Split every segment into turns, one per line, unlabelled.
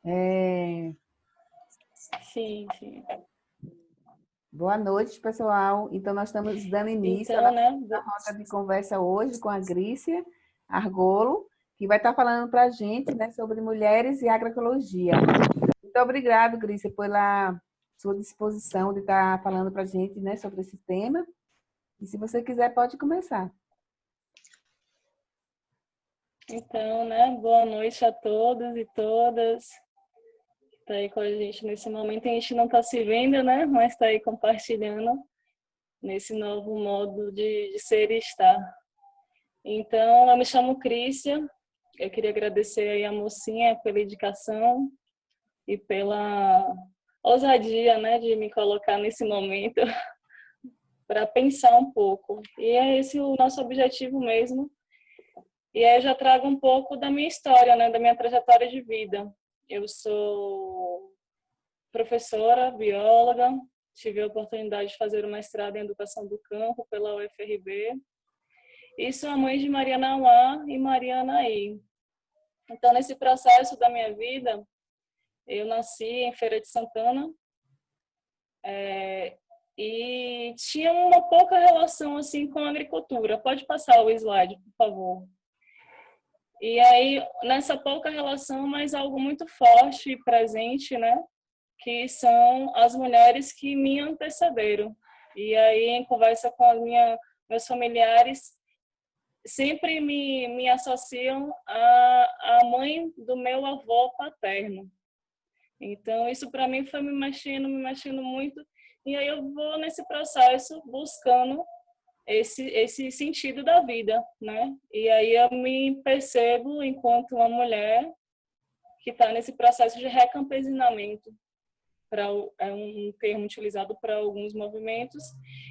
É,
Sim, sim.
Boa noite, pessoal. Então, nós estamos dando início à
Então, né?
nossa roda de conversa hoje com a Grícia Argolo, que vai estar falando para a gente, né, sobre mulheres e agroecologia. Muito obrigado, Grícia, pela sua disposição de estar falando para a gente, né, sobre esse tema. E se você quiser, pode começar.
Então, né? Boa noite a todos e todas. Está aí com a gente nesse momento. A gente não está se vendo, né? Mas está aí compartilhando nesse novo modo de ser e estar. Então, eu me chamo Crícia. Eu queria agradecer aí a mocinha pela indicação e pela ousadia, né, de me colocar nesse momento para pensar um pouco. E é esse o nosso objetivo mesmo. E aí eu já trago um pouco da minha história, né, da minha trajetória de vida. Eu sou professora, bióloga, tive a oportunidade de fazer o mestrado em Educação do Campo pela UFRB. E sou a mãe de Mariana Auá e Mariana Aí. Então, nesse processo da minha vida, eu nasci em Feira de Santana e tinha uma pouca relação assim com a agricultura. Pode passar o slide, por favor. E aí, nessa pouca relação, mas algo muito forte e presente, né? Que são as mulheres que me antecederam. E aí, em conversa com meus familiares, sempre me associam à mãe do meu avô paterno. Então, isso para mim foi me mexendo muito. E aí eu vou nesse processo buscando esse sentido da vida, né? E aí eu me percebo enquanto uma mulher que está nesse processo de recampesinamento, é um termo utilizado para alguns movimentos,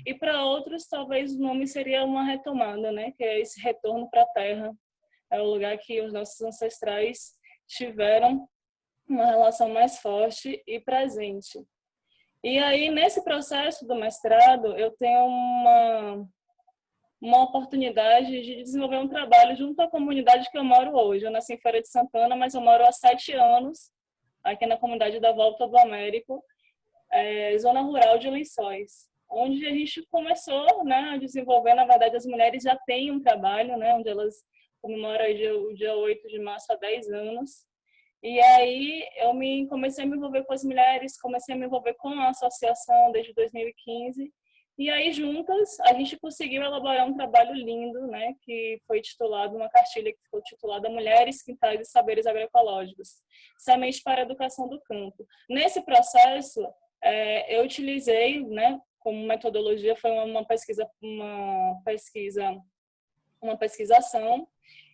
e para outros talvez o nome seria uma retomada, né? Que é esse retorno para a terra, é o lugar que os nossos ancestrais tiveram uma relação mais forte e presente. E aí, nesse processo do mestrado, eu tenho uma oportunidade de desenvolver um trabalho junto à comunidade que eu moro hoje. Eu nasci em Feira de Santana, mas eu moro há 7 anos aqui na comunidade da Volta do Américo, zona rural de Lençóis, onde a gente começou, né, a desenvolver. Na verdade, as mulheres já têm um trabalho, né, onde elas comemoram o dia 8 de março há 10 anos. E aí eu comecei a me envolver com as mulheres, comecei a me envolver com a associação desde 2015. E aí juntas a gente conseguiu elaborar um trabalho lindo, né, que foi titulado, uma cartilha que ficou titulada Mulheres, Quintais e Saberes Agroecológicos, semente para a educação do campo. Nesse processo eu utilizei, né, como metodologia foi uma pesquisação.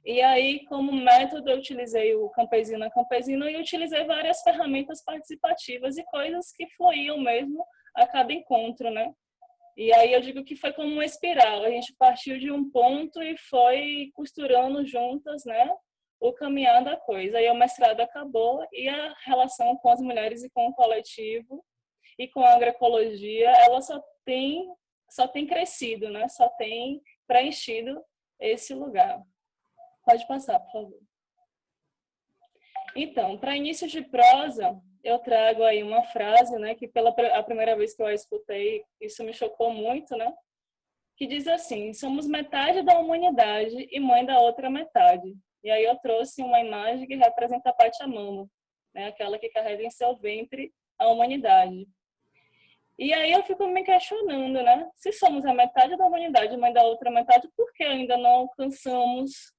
E aí, como método, eu utilizei o Campesina Campesino e utilizei várias ferramentas participativas e coisas que fluíam mesmo a cada encontro, né? E aí eu digo que foi como uma espiral. A gente partiu de um ponto e foi costurando juntas, né, o caminhar da coisa. Aí o mestrado acabou e a relação com as mulheres e com o coletivo e com a agroecologia, ela só tem crescido, né? Só tem preenchido esse lugar. Pode passar, por favor. Então, para início de prosa, eu trago aí uma frase, né, que a primeira vez que eu a escutei, isso me chocou muito, né? Que diz assim: somos metade da humanidade e mãe da outra metade. E aí eu trouxe uma imagem que representa a Pachamama, né, aquela que carrega em seu ventre a humanidade. E aí eu fico me questionando, né? Se somos a metade da humanidade, mãe da outra metade, por que ainda não alcançamos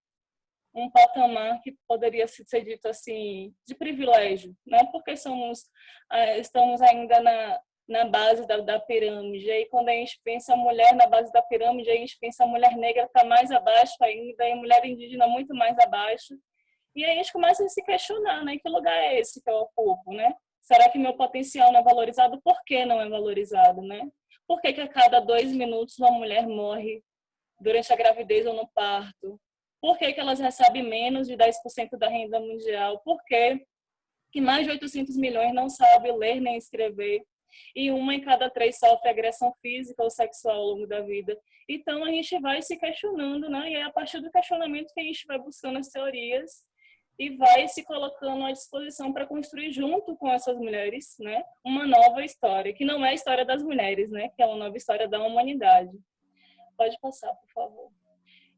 um patamar que poderia ser dito assim, de privilégio, né? Porque estamos ainda na base da pirâmide. E aí, quando a gente pensa a mulher na base da pirâmide, a gente pensa a mulher negra está mais abaixo ainda, e a mulher indígena muito mais abaixo. E aí a gente começa a se questionar, né? Que lugar é esse que eu ocupo, né? Será que meu potencial não é valorizado? Por que não é valorizado, né? Por que a cada 2 minutos uma mulher morre durante a gravidez ou no parto? Por que elas recebem menos de 10% da renda mundial? Por que mais de 800 milhões não sabem ler nem escrever? E 1 em cada 3 sofre agressão física ou sexual ao longo da vida. Então, a gente vai se questionando, né? E é a partir do questionamento que a gente vai buscando as teorias e vai se colocando à disposição para construir junto com essas mulheres, né, uma nova história, que não é a história das mulheres, né, que é uma nova história da humanidade. Pode passar, por favor.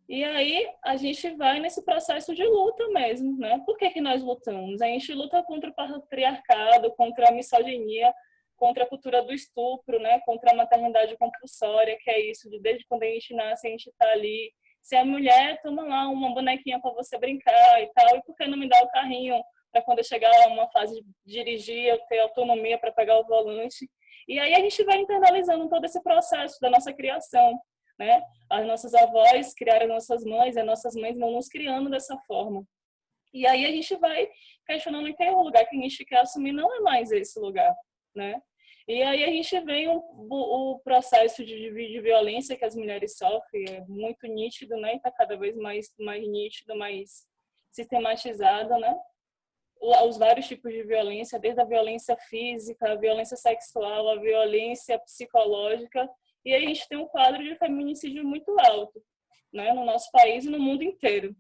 E aí a gente vai nesse processo de luta mesmo, né? Por que que nós lutamos? A gente luta contra o patriarcado, contra a misoginia, contra a cultura do estupro, né? Contra a maternidade compulsória, que é isso de desde quando a gente nasce, a gente tá ali. Se a mulher toma lá uma bonequinha para você brincar e tal, e por que não me dá o carrinho para quando eu chegar a uma fase de dirigir, eu ter autonomia para pegar o volante? E aí a gente vai internalizando todo esse processo da nossa criação, né? As nossas avós criaram nossas mães, as nossas mães vão nos criando dessa forma. E aí a gente vai questionando que o lugar que a gente quer assumir não é mais esse lugar, né? E aí a gente vê o processo de violência que as mulheres sofrem, é muito nítido, né? Está cada vez mais nítido, mais sistematizado, né? Os vários tipos de violência, desde a violência física, a violência sexual, a violência psicológica. E aí a gente tem um quadro de feminicídio muito alto, né? No nosso país e no mundo inteiro.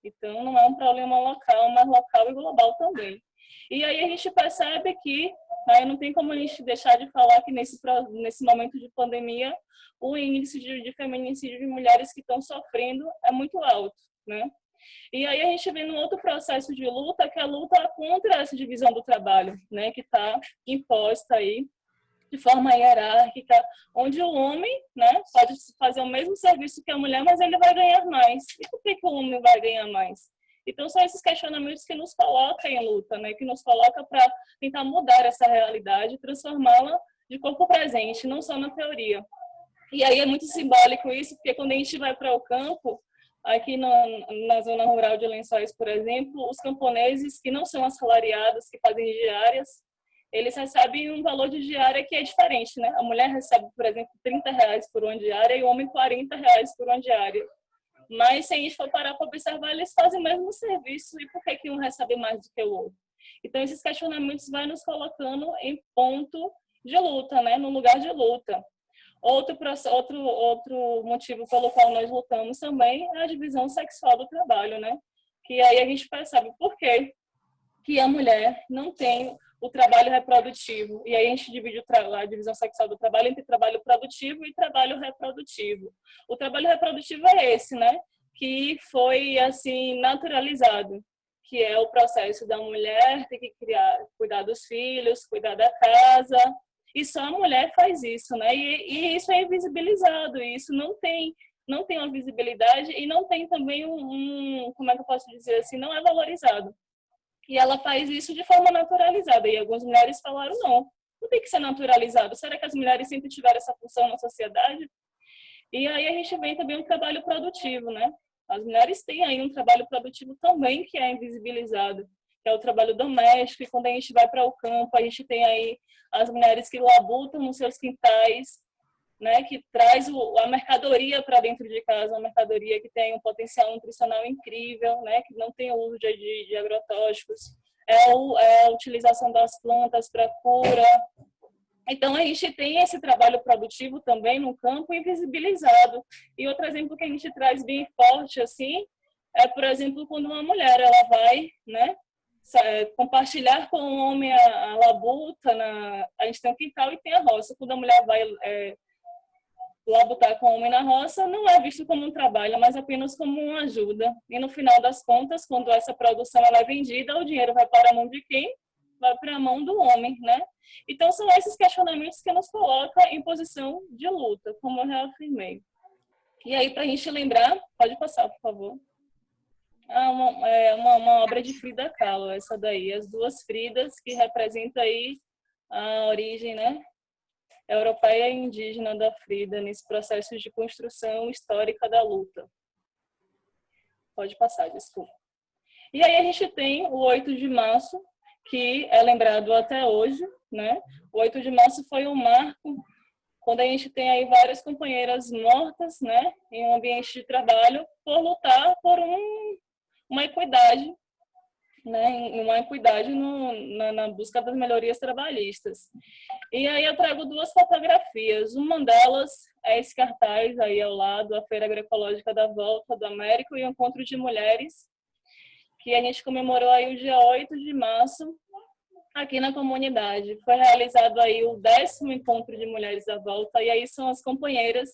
Então, não é um problema local, mas local e global também. E aí a gente percebe que, né, não tem como a gente deixar de falar que nesse momento de pandemia, o índice de feminicídio de mulheres que estão sofrendo é muito alto, né? E aí a gente vê num outro processo de luta, que é a luta contra essa divisão do trabalho, né, que está imposta aí de forma hierárquica, onde o homem, né, pode fazer o mesmo serviço que a mulher, mas ele vai ganhar mais. E por que que o homem vai ganhar mais? Então, são esses questionamentos que nos colocam em luta, né, que nos colocam para tentar mudar essa realidade, transformá-la de corpo presente, não só na teoria. E aí é muito simbólico isso, porque quando a gente vai para o campo, aqui na zona rural de Lençóis, por exemplo, os camponeses que não são assalariados, que fazem diárias, eles recebem um valor de diária que é diferente, né? A mulher recebe, por exemplo, R$ 30 por uma diária e o homem R$ 40 por uma diária. Mas se a gente for parar para observar, eles fazem o mesmo serviço e por que que um recebe mais do que o outro? Então, esses questionamentos vão nos colocando em ponto de luta, né? No lugar de luta. Outro motivo pelo qual nós lutamos também é a divisão sexual do trabalho, né? Que aí a gente percebe por quê que a mulher não tem o trabalho reprodutivo. E aí a gente divide a divisão sexual do trabalho entre trabalho produtivo e trabalho reprodutivo. O trabalho reprodutivo é esse, né? Que foi, assim, naturalizado, que é o processo da mulher ter que cuidar dos filhos, cuidar da casa, e só a mulher faz isso, né? E isso é invisibilizado, e isso não tem uma visibilidade e não tem também como é que eu posso dizer assim, não é valorizado. E ela faz isso de forma naturalizada. E algumas mulheres falaram, não tem que ser naturalizado. Será que as mulheres sempre tiveram essa função na sociedade? E aí a gente vem também um trabalho produtivo, né? As mulheres têm aí um trabalho produtivo também que é invisibilizado, que é o trabalho doméstico. E quando a gente vai para o campo, a gente tem aí as mulheres que labutam nos seus quintais, né, que traz a mercadoria para dentro de casa, uma mercadoria que tem um potencial nutricional incrível, né, que não tem o uso de agrotóxicos, é a utilização das plantas para cura. Então, a gente tem esse trabalho produtivo também no campo invisibilizado. E outro exemplo que a gente traz bem forte, assim, é, por exemplo, quando uma mulher ela vai, né, compartilhar com o homem a labuta, a gente tem o quintal e tem a roça. Quando a mulher vai labutar com o homem na roça, não é visto como um trabalho, mas apenas como uma ajuda. E no final das contas, quando essa produção ela é vendida, o dinheiro vai para a mão de quem? Vai para a mão do homem, né? Então, são esses questionamentos que nos colocam em posição de luta, como eu já afirmei. E aí, para a gente lembrar, pode passar, por favor. Uma obra de Frida Kahlo, essa daí, as duas Fridas, que representa aí a origem, né, europeia e indígena da Frida, nesse processo de construção histórica da luta. Pode passar, desculpa. E aí a gente tem o 8 de março, que é lembrado até hoje, né? O 8 de março foi um marco, quando a gente tem aí várias companheiras mortas, né, em um ambiente de trabalho, por lutar por uma equidade, né, uma equidade na busca das melhorias trabalhistas. E aí eu trago duas fotografias. Uma delas é esse cartaz aí ao lado, a Feira Agroecológica da Volta do Américo e o Encontro de Mulheres, que a gente comemorou aí o dia 8 de março aqui na comunidade. Foi realizado aí o 10º encontro de mulheres à volta, e aí são as companheiras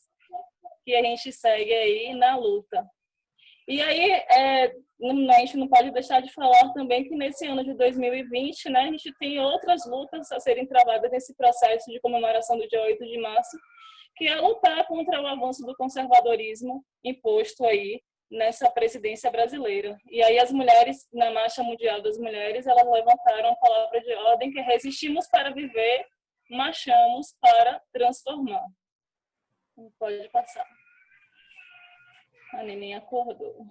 que a gente segue aí na luta. E aí, a gente não pode deixar de falar também que nesse ano de 2020, né, a gente tem outras lutas a serem travadas nesse processo de comemoração do dia 8 de março, que é lutar contra o avanço do conservadorismo imposto aí nessa presidência brasileira. E aí as mulheres, na Marcha Mundial das Mulheres, elas levantaram a palavra de ordem que resistimos para viver, marchamos para transformar. Pode passar. A neném acordou.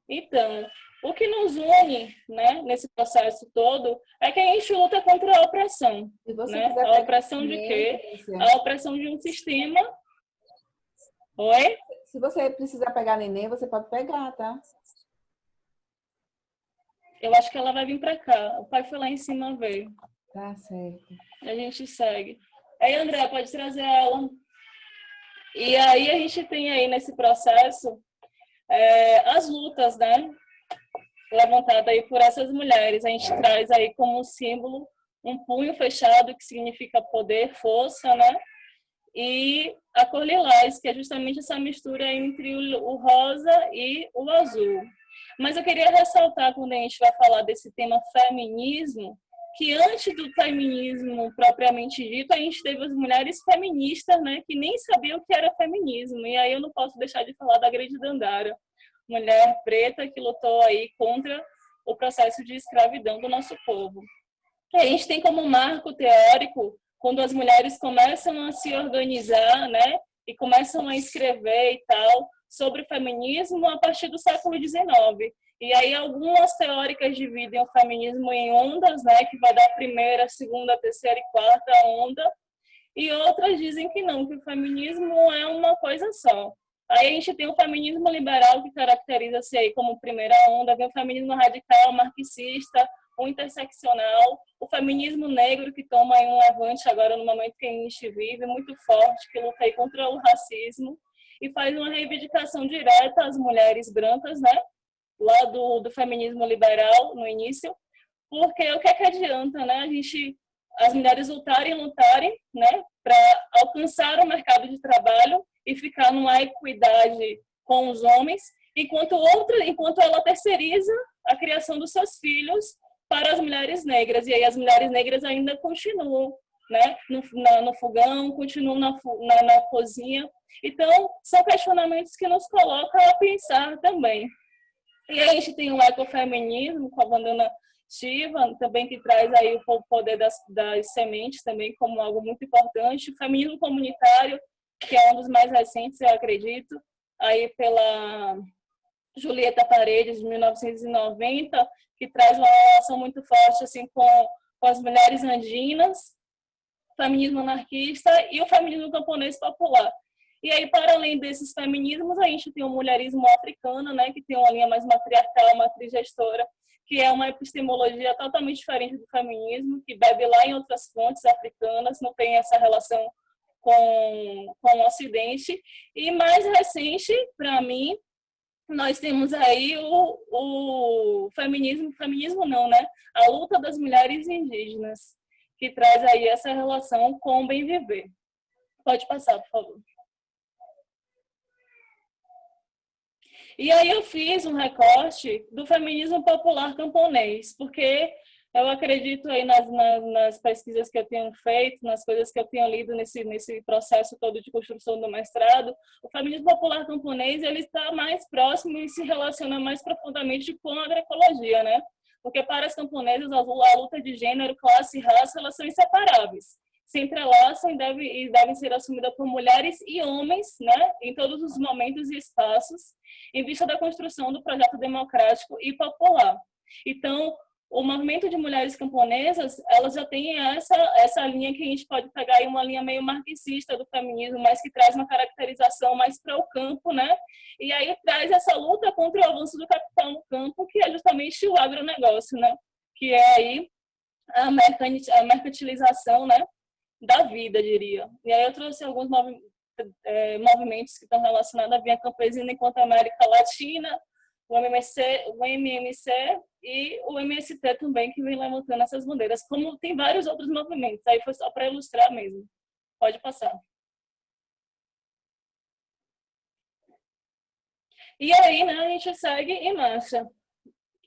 Então, o que nos une, né, nesse processo todo é que a gente luta contra a opressão. Né? A opressão de quê? A opressão de um sistema. Oi?
Se você precisar pegar neném, você pode pegar, tá?
Eu acho que ela vai vir para cá. O pai foi lá em cima ver.
Tá certo.
A gente segue. Aí, André, pode trazer ela. E aí a gente tem aí nesse processo as lutas, né, levantadas aí por essas mulheres. A gente traz aí como símbolo um punho fechado, que significa poder, força, né, e a cor lilás, que é justamente essa mistura entre o rosa e o azul. Mas eu queria ressaltar, quando a gente vai falar desse tema feminismo, que antes do feminismo propriamente dito, a gente teve as mulheres feministas, né, que nem sabiam o que era feminismo. E aí eu não posso deixar de falar da Grande Dandara, mulher preta que lutou aí contra o processo de escravidão do nosso povo. E a gente tem como marco teórico, quando as mulheres começam a se organizar, né, e começam a escrever e tal, sobre o feminismo a partir do século XIX. E aí algumas teóricas dividem o feminismo em ondas, né, que vai da primeira, segunda, terceira e quarta onda, e outras dizem que não, que o feminismo é uma coisa só. Aí a gente tem o feminismo liberal, que caracteriza-se aí como primeira onda, vem o feminismo radical, marxista, o interseccional, o feminismo negro, que toma aí um levante agora no momento que a gente vive, muito forte, que luta aí contra o racismo, e faz uma reivindicação direta às mulheres brancas, né, lá do feminismo liberal no início, porque o que é que adianta, né, as mulheres lutarem, né, para alcançar o mercado de trabalho e ficar numa equidade com os homens, enquanto ela terceiriza a criação dos seus filhos para as mulheres negras, e aí as mulheres negras ainda continuam, né, no fogão, continuam na cozinha. Então, são questionamentos que nos colocam a pensar também. E aí a gente tem o ecofeminismo com a Vandana Shiva, também, que traz aí o poder das sementes também como algo muito importante. O feminismo comunitário, que é um dos mais recentes, eu acredito, aí pela Julieta Paredes, de 1990, que traz uma relação muito forte assim, com as mulheres andinas, o feminismo anarquista e o feminismo camponês popular. E aí, para além desses feminismos, a gente tem o mulherismo africano, né, que tem uma linha mais matriarcal, matriz gestora, que é uma epistemologia totalmente diferente do feminismo, que bebe lá em outras fontes africanas, não tem essa relação com o Ocidente. E mais recente, para mim, nós temos aí o feminismo não, né? A luta das mulheres indígenas, que traz aí essa relação com o bem viver. Pode passar, por favor. E aí eu fiz um recorte do feminismo popular camponês, porque eu acredito aí nas pesquisas que eu tenho feito, nas coisas que eu tenho lido nesse processo todo de construção do mestrado, o feminismo popular camponês ele está mais próximo e se relaciona mais profundamente com a agroecologia, né? Porque para as camponesas a luta de gênero, classe e raça elas são inseparáveis. Se entrelaçam e devem ser assumidas por mulheres e homens, né, em todos os momentos e espaços, em vista da construção do projeto democrático e popular. Então, o movimento de mulheres camponesas, elas já têm essa linha que a gente pode pegar aí, uma linha meio marxista do feminismo, mas que traz uma caracterização mais para o campo, né? E aí traz essa luta contra o avanço do capital no campo, que é justamente o agronegócio, né? Que é aí a mercantilização, né, da vida, diria. E aí eu trouxe alguns movimentos que estão relacionados à via campesina enquanto América Latina, o MMC e o MST também, que vem levantando essas bandeiras, como tem vários outros movimentos. Aí foi só para ilustrar mesmo. Pode passar. E aí, né, a gente segue em marcha.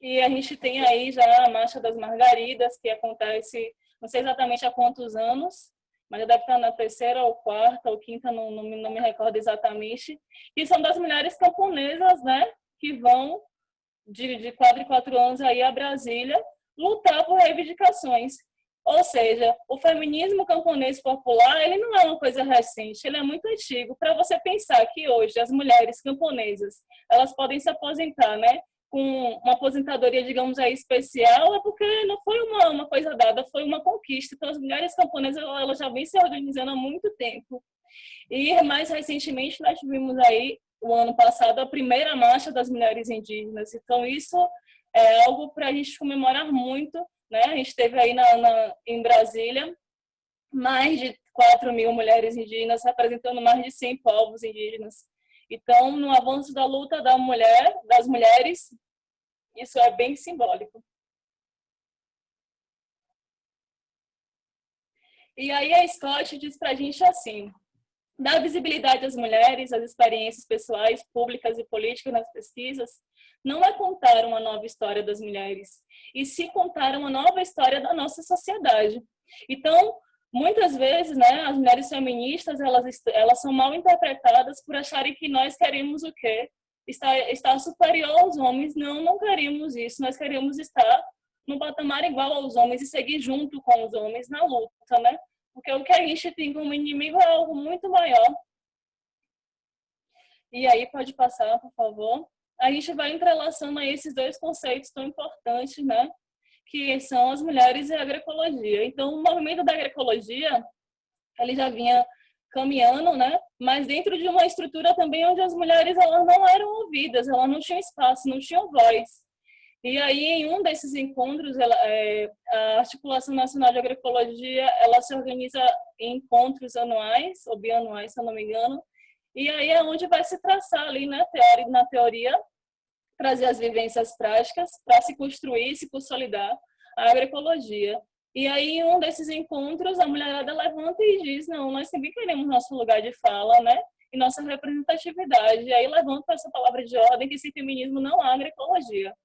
E a gente tem aí já a Marcha das Margaridas, que acontece, não sei exatamente há quantos anos, mas já deve estar na terceira ou quarta ou quinta, não me recordo exatamente, que são das mulheres camponesas, né, que vão de 4 em 4 anos aí a Brasília lutar por reivindicações. Ou seja, o feminismo camponês popular, ele não é uma coisa recente, ele é muito antigo. Para você pensar que hoje as mulheres camponesas, elas podem se aposentar, né, com uma aposentadoria, digamos aí, especial, é porque não foi uma coisa dada, foi uma conquista. Então, as mulheres camponesas, elas já vêm se organizando há muito tempo. E, mais recentemente, nós tivemos aí, o ano passado, a primeira marcha das mulheres indígenas. Então, isso é algo para a gente comemorar muito, né? A gente teve aí em Brasília mais de 4.000 mulheres indígenas, representando mais de 100 povos indígenas. Então, no avanço da luta das mulheres, isso é bem simbólico. E aí a Scott diz para a gente assim: dar visibilidade às mulheres, às experiências pessoais, públicas e políticas nas pesquisas, não é contar uma nova história das mulheres, e sim contar uma nova história da nossa sociedade. Então, muitas vezes, né, as mulheres feministas, elas são mal interpretadas por acharem que nós queremos o quê? Estar superior aos homens. Não queremos isso. Nós queremos estar no patamar igual aos homens e seguir junto com os homens na luta, né? Porque o que a gente tem como inimigo é algo muito maior. E aí, pode passar, por favor. A gente vai entrelaçando aí esses dois conceitos tão importantes, né? Que são as mulheres e a agroecologia. Então, o movimento da agroecologia, ele já vinha caminhando, né? Mas dentro de uma estrutura também onde as mulheres, elas não eram ouvidas, elas não tinham espaço, não tinham voz. E aí, em um desses encontros, a Articulação Nacional de Agroecologia, ela se organiza em encontros anuais, ou bianuais, se eu não me engano, e aí é onde vai se traçar ali, né, na teoria, trazer as vivências práticas para se construir e se consolidar a agroecologia. E aí, em um desses encontros, a mulherada levanta e diz: não, nós também queremos nosso lugar de fala, né? E nossa representatividade. E aí levanta essa palavra de ordem que sem feminismo não há agroecologia.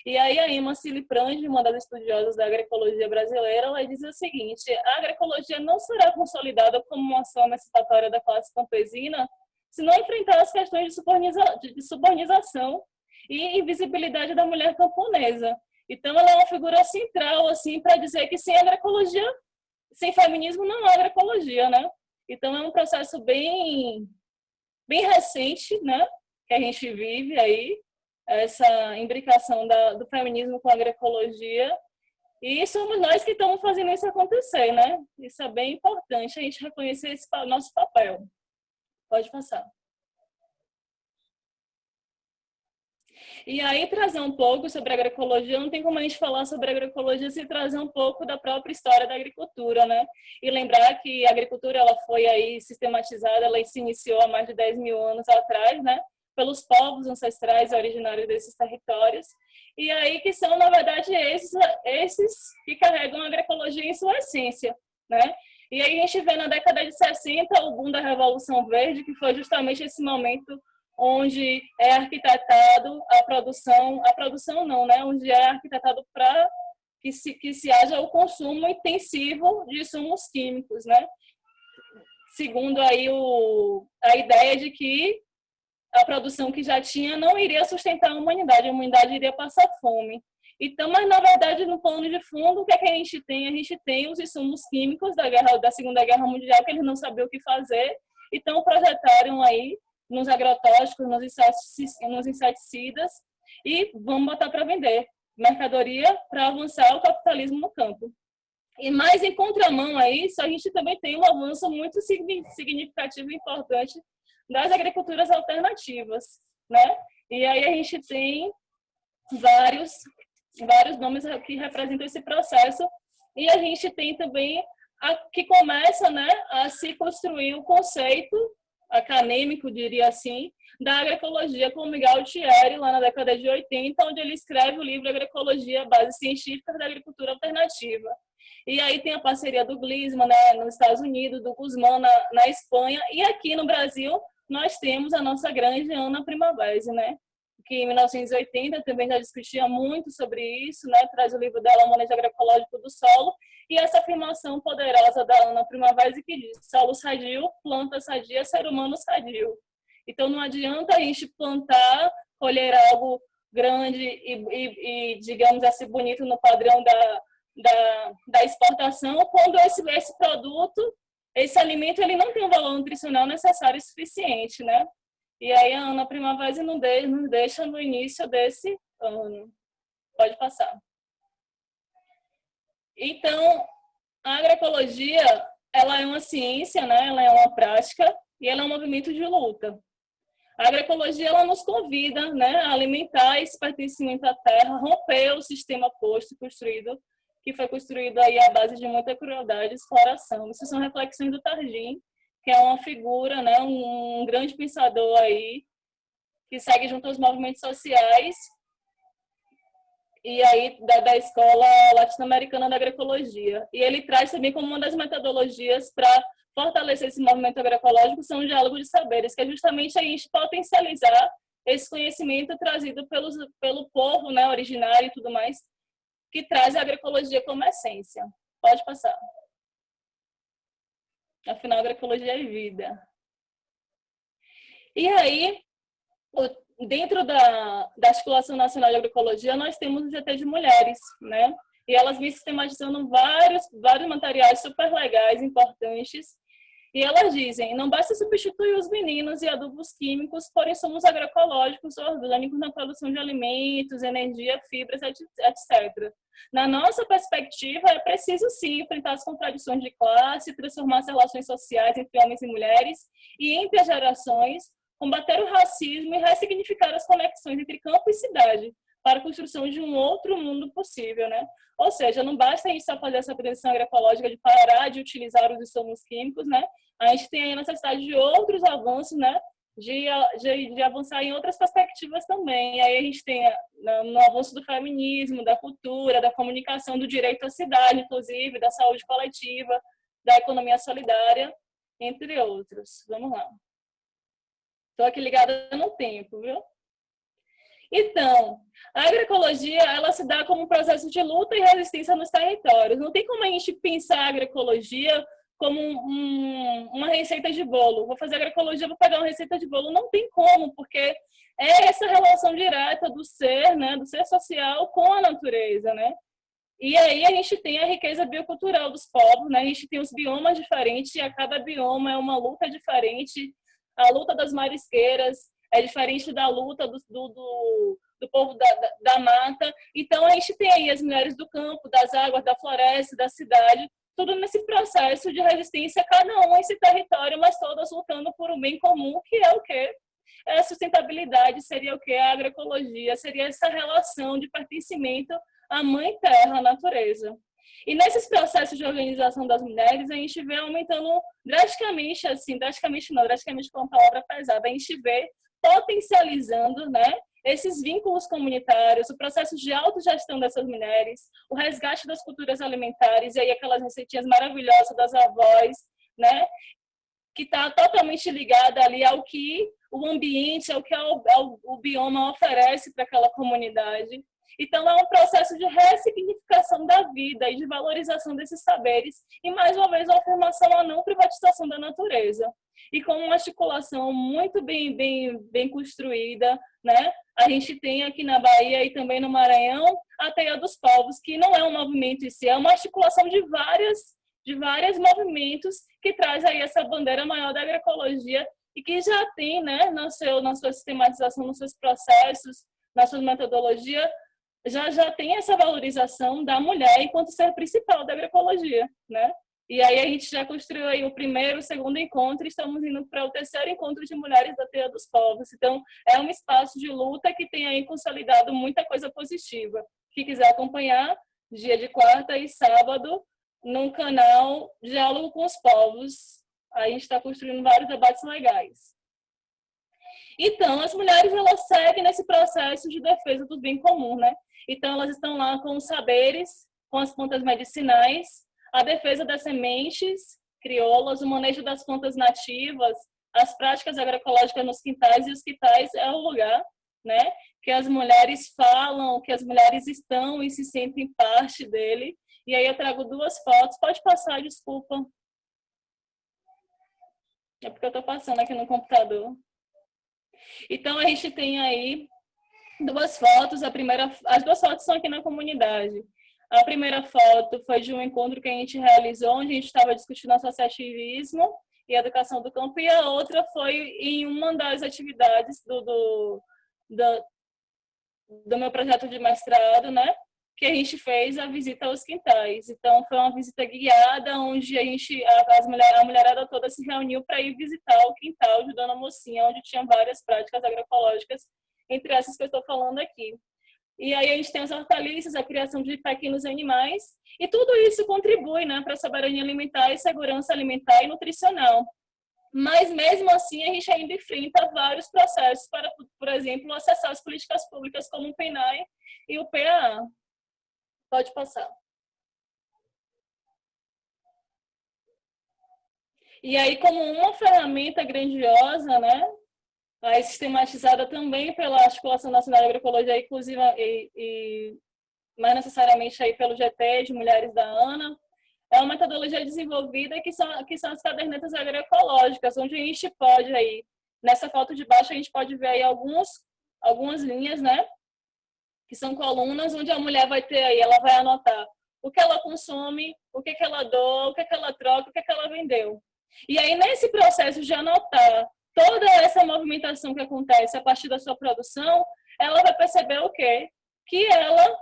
E aí a Emma Ciliprandi, uma das estudiosas da agroecologia brasileira, ela diz o seguinte: a agroecologia não será consolidada como uma ação emancipatória da classe campesina se não enfrentar as questões de subornização e invisibilidade da mulher camponesa. Então, ela é uma figura central, assim, para dizer que sem agroecologia, sem feminismo, não há agroecologia, né? Então, é um processo bem recente, né? Que a gente vive aí, essa imbricação do feminismo com a agroecologia. E somos nós que estamos fazendo isso acontecer, né? Isso é bem importante, a gente reconhecer esse nosso papel. Pode passar. E aí, trazer um pouco sobre a agroecologia, não tem como a gente falar sobre a agroecologia sem trazer um pouco da própria história da agricultura, né? E lembrar que a agricultura, ela foi aí sistematizada, ela se iniciou há mais de 10.000 anos atrás, né? Pelos povos ancestrais originários desses territórios. E aí que são, na verdade, esses que carregam a agroecologia em sua essência, né? E aí a gente vê na década de 60 o boom da Revolução Verde, que foi justamente esse momento onde é arquitetado a produção não, né? Onde é arquitetado para que se haja o consumo intensivo de insumos químicos, né? Segundo aí a ideia de que a produção que já tinha não iria sustentar a humanidade iria passar fome. Então, mas na verdade, no plano de fundo, o que é que a gente tem? A gente tem os insumos químicos da Segunda Guerra Mundial, que eles não sabiam o que fazer, então projetaram aí nos agrotóxicos, nos inseticidas, e vamos botar para vender mercadoria para avançar o capitalismo no campo. E mais em contramão a isso, a gente também tem um avanço muito significativo e importante das agriculturas alternativas, né? E aí a gente tem vários nomes que representam esse processo, e a gente tem também que começa, né, a se construir o conceito acadêmico, diria assim, da agroecologia com Miguel Thierry, lá na década de 80, onde ele escreve o livro Agroecologia, Base Científica da Agricultura Alternativa. E aí tem a parceria do Glisman, né, nos Estados Unidos, do Guzmán na Espanha, e aqui no Brasil nós temos a nossa grande Ana Primavera, né, que em 1980 também já discutia muito sobre isso, né, traz o livro dela, O Manejo Agroecológico do Solo, e essa afirmação poderosa da Ana Primavera que diz: solo sadio, planta sadia, ser humano sadio. Então não adianta a gente plantar, colher algo grande e digamos assim, bonito no padrão da exportação, quando esse produto, esse alimento, ele não tem o valor nutricional necessário e suficiente, né? E aí a Ana Primavera nos deixa no início desse ano. Pode passar. Então, a agroecologia, ela é uma ciência, né? Ela é uma prática e ela é um movimento de luta. A agroecologia, ela nos convida, né, a alimentar esse pertencimento à terra, romper o sistema posto construído, que foi construído aí à base de muita crueldade e exploração. Isso são reflexões do Targim, que é uma figura, né, um grande pensador aí, que segue junto aos movimentos sociais e aí da Escola Latino-Americana da Agroecologia. E ele traz também como uma das metodologias para fortalecer esse movimento agroecológico são o diálogo de saberes, que é justamente a gente potencializar esse conhecimento trazido pelo povo, né, originário e tudo mais, que traz a agroecologia como essência. Pode passar. Afinal, a agroecologia é vida. E aí, dentro da Articulação Nacional de Agroecologia, nós temos o GT de Mulheres, né? E elas vêm sistematizando vários materiais super legais, importantes. E elas dizem: não basta substituir os meninos e adubos químicos por insumos agroecológicos ou orgânicos na produção de alimentos, energia, fibras, etc. Na nossa perspectiva, é preciso sim enfrentar as contradições de classe, transformar as relações sociais entre homens e mulheres e entre as gerações, combater o racismo e ressignificar as conexões entre campo e cidade para a construção de um outro mundo possível, né? Ou seja, não basta a gente só fazer essa transição agroecológica de parar de utilizar os insumos químicos, né? A gente tem a necessidade de outros avanços, né? De avançar em outras perspectivas também. E aí a gente tem no avanço do feminismo, da cultura, da comunicação, do direito à cidade, inclusive, da saúde coletiva, da economia solidária, entre outros. Vamos lá. Estou aqui ligada no tempo, viu? Então, a agroecologia, ela se dá como um processo de luta e resistência nos territórios. Não tem como a gente pensar a agroecologia como uma receita de bolo. Vou fazer agroecologia, vou pegar uma receita de bolo. Não tem como, porque é essa relação direta do ser, né, do ser social com a natureza, né? E aí a gente tem a riqueza biocultural dos povos, né? A gente tem os biomas diferentes e a cada bioma é uma luta diferente. A luta das marisqueiras é diferente da luta do povo da mata. Então, a gente tem aí as mulheres do campo, das águas, da floresta, da cidade, tudo nesse processo de resistência, cada um em esse território, mas todas lutando por um bem comum, que é o quê? A sustentabilidade seria o quê? A agroecologia, seria essa relação de pertencimento à mãe terra, à natureza. E nesses processos de organização das mulheres, a gente vê aumentando drasticamente, assim, drasticamente foi uma palavra pesada, a gente vê potencializando, né, esses vínculos comunitários, o processo de autogestão dessas mulheres, o resgate das culturas alimentares, e aí aquelas receitinhas maravilhosas das avós, né, que está totalmente ligada ali ao que o ambiente, ao que o bioma oferece para aquela comunidade. Então, é um processo de ressignificação da vida e de valorização desses saberes e, mais uma vez, uma afirmação à não privatização da natureza. E com uma articulação muito bem construída, né? A gente tem aqui na Bahia e também no Maranhão a Teia dos Povos, que não é um movimento em si, é uma articulação de vários movimentos que traz aí essa bandeira maior da agroecologia e que já tem, né, na sua sistematização, nos seus processos, na sua metodologia, já tem essa valorização da mulher enquanto ser principal da agroecologia, né? E aí a gente já construiu aí o primeiro, o segundo encontro e estamos indo para o terceiro encontro de mulheres da Teia dos Povos. Então, é um espaço de luta que tem aí consolidado muita coisa positiva. Quem quiser acompanhar, dia de quarta e sábado, no canal Diálogo com os Povos, Aí a gente está construindo vários debates legais. Então, as mulheres, elas seguem nesse processo de defesa do bem comum, né? Então, elas estão lá com os saberes, com as plantas medicinais, a defesa das sementes crioulas, o manejo das plantas nativas, as práticas agroecológicas nos quintais, e os quintais é o lugar, né, que as mulheres falam, que as mulheres estão e se sentem parte dele. E aí eu trago duas fotos. Pode passar, desculpa. É porque eu estou passando aqui no computador. Então, a gente tem aí duas fotos. As duas fotos são aqui na comunidade. A primeira foto foi de um encontro que a gente realizou, onde a gente estava discutindo associativismo e educação do campo, e a outra foi em uma das atividades do meu projeto de mestrado, né? Que a gente fez a visita aos quintais. Então, foi uma visita guiada, onde a mulherada toda se reuniu para ir visitar o quintal de Dona Mocinha, onde tinha várias práticas agroecológicas, entre essas que eu estou falando aqui. E aí a gente tem as hortaliças, a criação de pequenos animais, e tudo isso contribui, né, para a soberania alimentar e segurança alimentar e nutricional. Mas, mesmo assim, a gente ainda enfrenta vários processos para, por exemplo, acessar as políticas públicas como o PNAE e o PAA. Pode passar. E aí, como uma ferramenta grandiosa, né, aí sistematizada também pela Articulação Nacional de Agroecologia Inclusiva e mais necessariamente aí pelo GT de Mulheres da ANA, é uma metodologia desenvolvida que são as cadernetas agroecológicas, onde a gente pode aí, nessa foto de baixo, a gente pode ver aí algumas linhas, né, que são colunas, onde a mulher vai ter aí, ela vai anotar o que ela consome, o que ela doa, o que ela troca, o que ela vendeu. E aí, nesse processo de anotar toda essa movimentação que acontece a partir da sua produção, ela vai perceber o quê? Que ela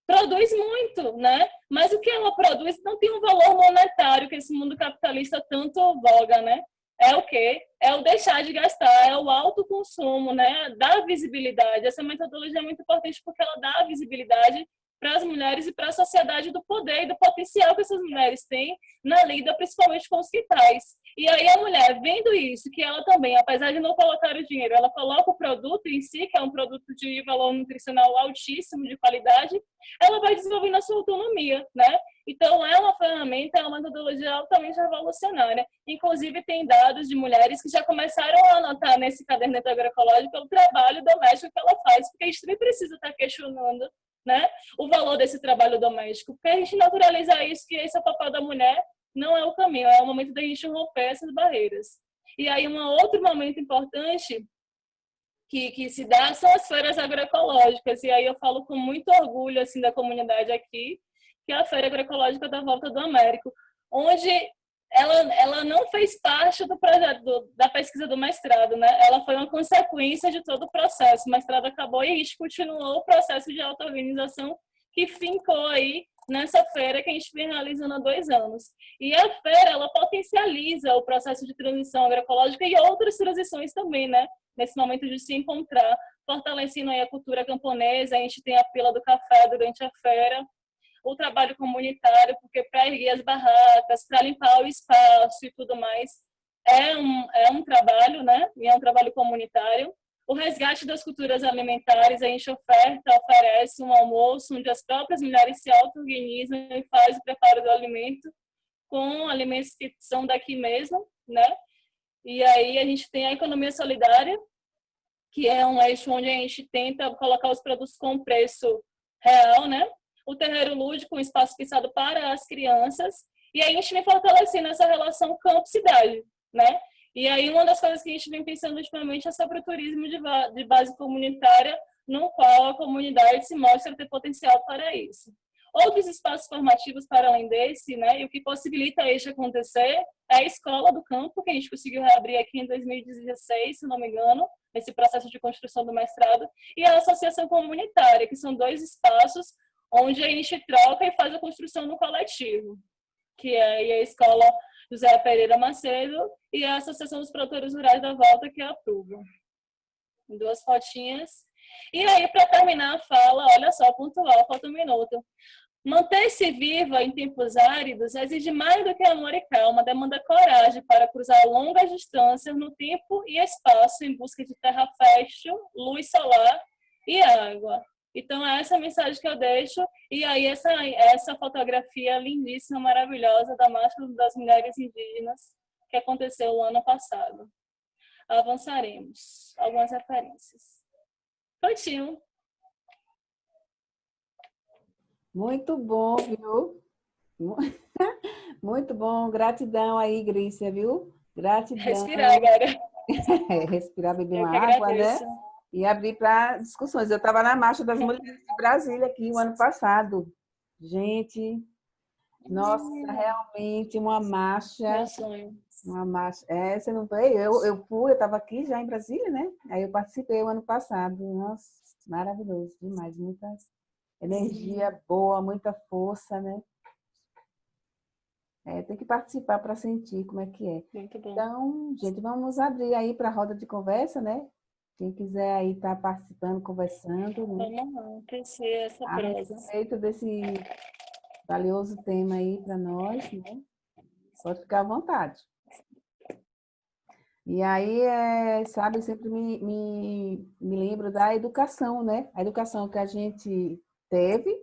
produz muito, né? Mas o que ela produz não tem um valor monetário que esse mundo capitalista tanto voga, né? É o quê? É o deixar de gastar, é o autoconsumo, né? Dá visibilidade. Essa metodologia é muito importante porque ela dá visibilidade para as mulheres e para a sociedade do poder e do potencial que essas mulheres têm na lida, principalmente com os quintais. E aí a mulher, vendo isso, que ela também, apesar de não colocar o dinheiro, ela coloca o produto em si, que é um produto de valor nutricional altíssimo, de qualidade, ela vai desenvolvendo a sua autonomia, né? Então, é uma ferramenta, é uma metodologia altamente revolucionária. Inclusive, tem dados de mulheres que já começaram a anotar nesse caderneto agroecológico o trabalho doméstico que ela faz, porque a gente também precisa estar questionando, né, o valor desse trabalho doméstico, porque a gente naturaliza isso, que esse é o papel da mulher, não é o caminho, é o momento da gente romper essas barreiras. E aí, um outro momento importante que se dá são as feiras agroecológicas, e aí eu falo com muito orgulho assim da comunidade aqui, que é a Feira Agroecológica da Volta do Américo, onde ela não fez parte do projeto da pesquisa do mestrado, né? Ela foi uma consequência de todo o processo. O mestrado acabou e a gente continuou o processo de auto-organização que fincou aí nessa feira que a gente vem realizando há 2 anos. E a feira, ela potencializa o processo de transição agroecológica e outras transições também, né? Nesse momento de se encontrar, fortalecendo aí a cultura camponesa. A gente tem a fila do café durante a feira, o trabalho comunitário, porque para erguer as barracas, para limpar o espaço e tudo mais, é um trabalho, né? E é um trabalho comunitário. O resgate das culturas alimentares, a gente oferece um almoço onde as próprias mulheres se auto-organizam e fazem o preparo do alimento com alimentos que são daqui mesmo, né? E aí a gente tem a economia solidária, que é um eixo onde a gente tenta colocar os produtos com preço real, né? O terreiro lúdico, um espaço pensado para as crianças, e aí a gente vem fortalecendo essa relação campo-cidade, né? E aí uma das coisas que a gente vem pensando ultimamente é sobre o turismo de base comunitária, no qual a comunidade se mostra ter potencial para isso. Outros espaços formativos para além desse, né, e o que possibilita isso acontecer é a Escola do Campo, que a gente conseguiu reabrir aqui em 2016, se não me engano, nesse processo de construção do mestrado, e a Associação Comunitária, que são 2 espaços onde a gente troca e faz a construção no coletivo, que é a Escola José Pereira Macedo e a Associação dos Produtores Rurais da Volta, que é a Pruva. 2 fotinhas. E aí, para terminar a fala, olha só, pontual, falta 1 minuto. Manter-se viva em tempos áridos exige mais do que amor e calma, demanda coragem para cruzar longas distâncias no tempo e espaço em busca de terra fértil, luz solar e água. Então, é essa mensagem que eu deixo. E aí, essa fotografia lindíssima, maravilhosa da Marcha das Mulheres Indígenas, que aconteceu o ano passado. Avançaremos. Algumas referências. Prontinho.
Muito bom, viu? Muito bom. Gratidão aí, Grícia, viu? Gratidão.
Respirar agora.
Respirar, beber
Eu
uma
que
água,
agradeço.
né? E abrir para discussões. Eu estava na Marcha das Mulheres de Brasília aqui o ano passado. Gente, nossa, realmente uma marcha.
Meu sonho.
Uma marcha. É, você não veio? Eu estava aqui já em Brasília, né? Aí eu participei o ano passado. Nossa, maravilhoso demais. Muita energia boa, muita força, né? É, tem que participar para sentir como é que é.
Muito bom.
Então, gente, vamos abrir aí para a roda de conversa, né? Quem quiser aí estar participando, conversando, né?
Vamos lá, apreciar essa
A
prosa.
respeito desse valioso tema aí para nós, né? Pode ficar à vontade. E aí, sabe, eu sempre me lembro da educação, né? A educação que a gente teve.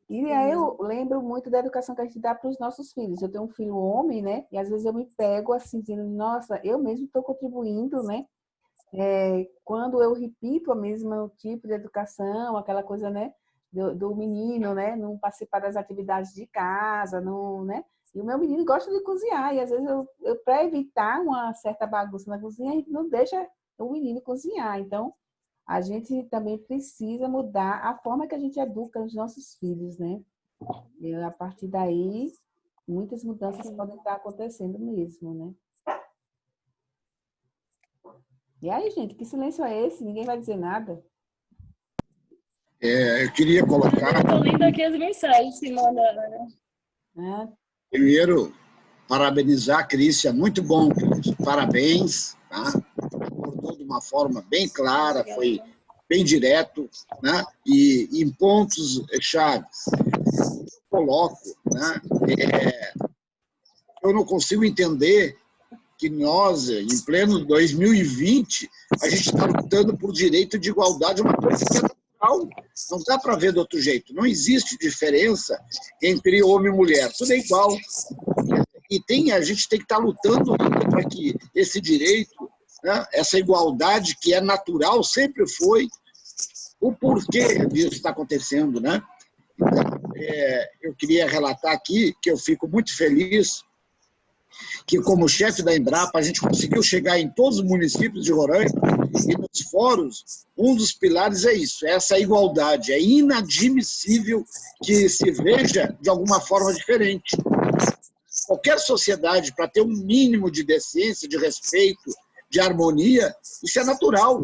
E aí eu lembro muito da educação que a gente dá para os nossos filhos. Eu tenho um filho homem, né? E às vezes eu me pego assim, dizendo, nossa, eu mesmo estou contribuindo, né? Quando eu repito a mesma tipo de educação, aquela coisa, né? Do menino, né? Não participar das atividades de casa, não, né? E o meu menino gosta de cozinhar. E às vezes para evitar uma certa bagunça na cozinha, a gente não deixa o menino cozinhar. Então, a gente também precisa mudar a forma que a gente educa os nossos filhos, né? E a partir daí, muitas mudanças podem estar acontecendo mesmo, né? E aí, gente, que silêncio é esse? Ninguém vai dizer nada?
Eu queria colocar...
Eu estou lendo aqui as mensagens que mandaram.
Primeiro, parabenizar a Crícia. Muito bom, Crícia. Parabéns. Tá? Abordou de uma forma bem clara, foi bem direto, né? E em pontos chaves. Eu coloco, né? Eu não consigo entender que nós, em pleno 2020, a gente está lutando por direito de igualdade, uma coisa que é natural. Não dá para ver de outro jeito. Não existe diferença entre homem e mulher. Tudo é igual. E a gente tem que estar lutando para que esse direito, né, essa igualdade que é natural, sempre foi, o porquê disso está acontecendo, né? Então, eu queria relatar aqui que eu fico muito feliz que, como chefe da Embrapa, a gente conseguiu chegar em todos os municípios de Roraima e nos fóruns, um dos pilares é isso, é essa igualdade. É inadmissível que se veja de alguma forma diferente. Qualquer sociedade, para ter um mínimo de decência, de respeito, de harmonia, isso é natural.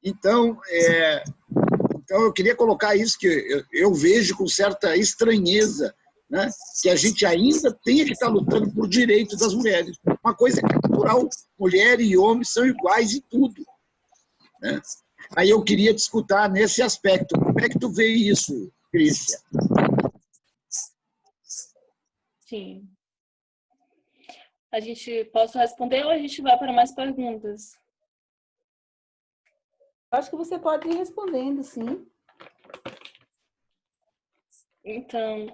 Então, eu queria colocar isso, que eu vejo com certa estranheza, né, que a gente ainda tenha que estar lutando por direitos das mulheres. Uma coisa que é natural, mulher e homem são iguais em tudo. Né? Aí eu queria te escutar nesse aspecto. Como é que tu vê isso, Crícia?
Sim. A gente posso responder ou a gente vai para mais perguntas?
Acho que você pode ir respondendo, sim.
Então,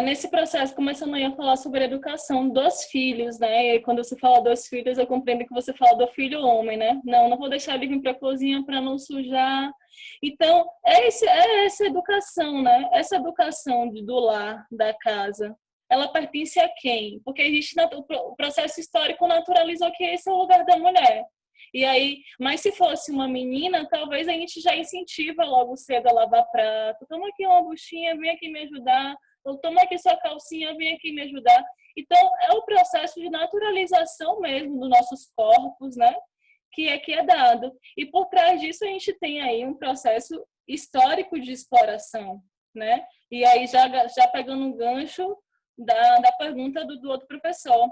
nesse processo, começando a falar sobre a educação dos filhos, né? E quando você fala dos filhos, eu compreendo que você fala do filho homem, né? Não vou deixar ele vir para a cozinha para não sujar. Então, essa educação, né? Essa educação do lar, da casa, ela pertence a quem? Porque o processo histórico naturalizou que esse é o lugar da mulher. E aí, mas se fosse uma menina, talvez a gente já incentiva logo cedo a lavar prato. Toma aqui uma buchinha, vem aqui me ajudar. Ou toma aqui sua calcinha, vem aqui me ajudar. Então, é o processo de naturalização mesmo dos nossos corpos, né? Que é dado. E por trás disso, a gente tem aí um processo histórico de exploração, né? E aí, já pegando um gancho da pergunta do outro professor.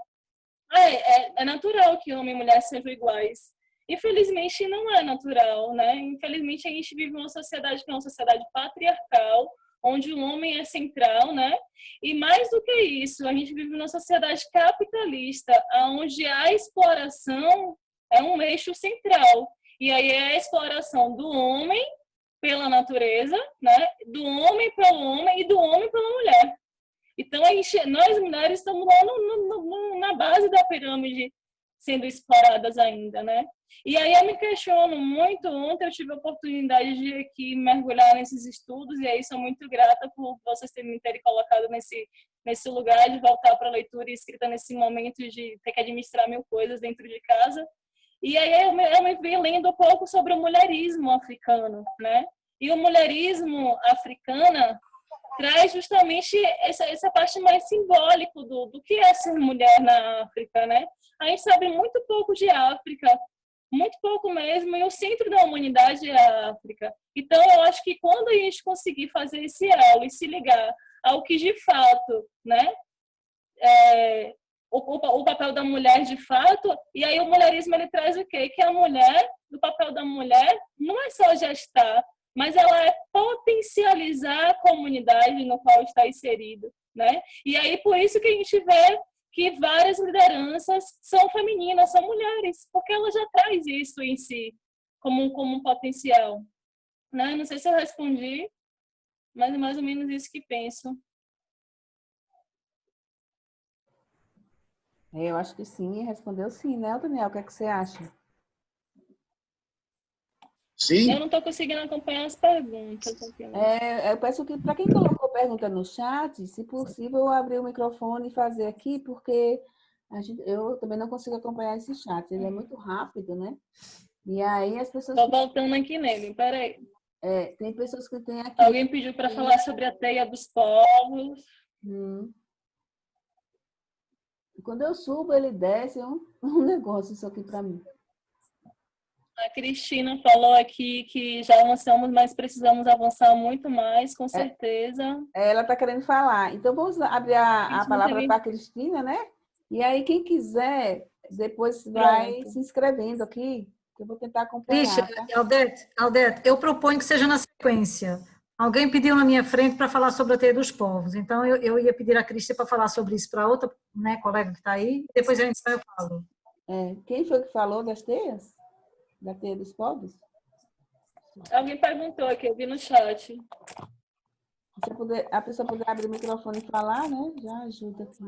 É natural que homem e mulher sejam iguais. Infelizmente, não é natural, né? Infelizmente, a gente vive uma sociedade que é uma sociedade patriarcal, onde o homem é central, né? E mais do que isso, a gente vive numa sociedade capitalista, onde a exploração é um eixo central. E aí é a exploração do homem pela natureza, né? Do homem pelo homem e do homem pela mulher. Então, nós mulheres estamos lá na base da pirâmide sendo exploradas ainda, né? E aí eu me questiono muito. Ontem eu tive a oportunidade de aqui mergulhar nesses estudos, e aí sou muito grata por vocês terem colocado nesse lugar de voltar para a leitura e escrita nesse momento de ter que administrar mil coisas dentro de casa. E aí eu me vi lendo um pouco sobre o mulherismo africano, né? E o mulherismo africano traz justamente essa parte mais simbólica do que é ser mulher na África, né? A gente sabe muito pouco de África, muito pouco mesmo, e o centro da humanidade é a África. Então, eu acho que quando a gente conseguir fazer esse elo e se ligar ao que de fato, né, o papel da mulher de fato, e aí o mulherismo ele traz o quê? Que a mulher, o papel da mulher não é só gestar, mas ela é potencializar a comunidade no qual está inserido, né? E aí por isso que a gente vê que várias lideranças são femininas, são mulheres, porque ela já traz isso em si como um potencial, né? Não sei se eu respondi, mas é mais ou menos isso que penso.
Eu acho que sim, respondeu sim, né, Daniel? O que é que você acha?
Sim,
Eu não estou conseguindo acompanhar as perguntas.
Eu peço que, para quem colocou pergunta no chat, se possível, abrir o microfone e fazer aqui, porque eu também não consigo acompanhar esse chat. Ele é muito rápido, né? E aí as pessoas...
Estou voltando aqui nele, peraí.
tem pessoas que têm aqui...
Alguém pediu para falar sobre a teia dos povos.
Quando eu subo, ele desce, um negócio isso aqui para mim.
A Cristina falou aqui que já avançamos, mas precisamos avançar muito mais, com certeza.
Ela está querendo falar. Então, vamos abrir a palavra para a Cristina, né? E aí, quem quiser, depois vai se inscrevendo aqui, que eu vou tentar acompanhar.
Cristina, Aldete, eu proponho que seja na sequência. Alguém pediu na minha frente para falar sobre a teia dos povos, então eu ia pedir a Cristina para falar sobre isso para outra, né, colega que está aí, e depois eu falo.
Quem foi que falou das teias? Da teia dos povos?
Alguém perguntou aqui, eu vi no chat.
A pessoa puder abrir o microfone e falar, né? Já ajuda aqui.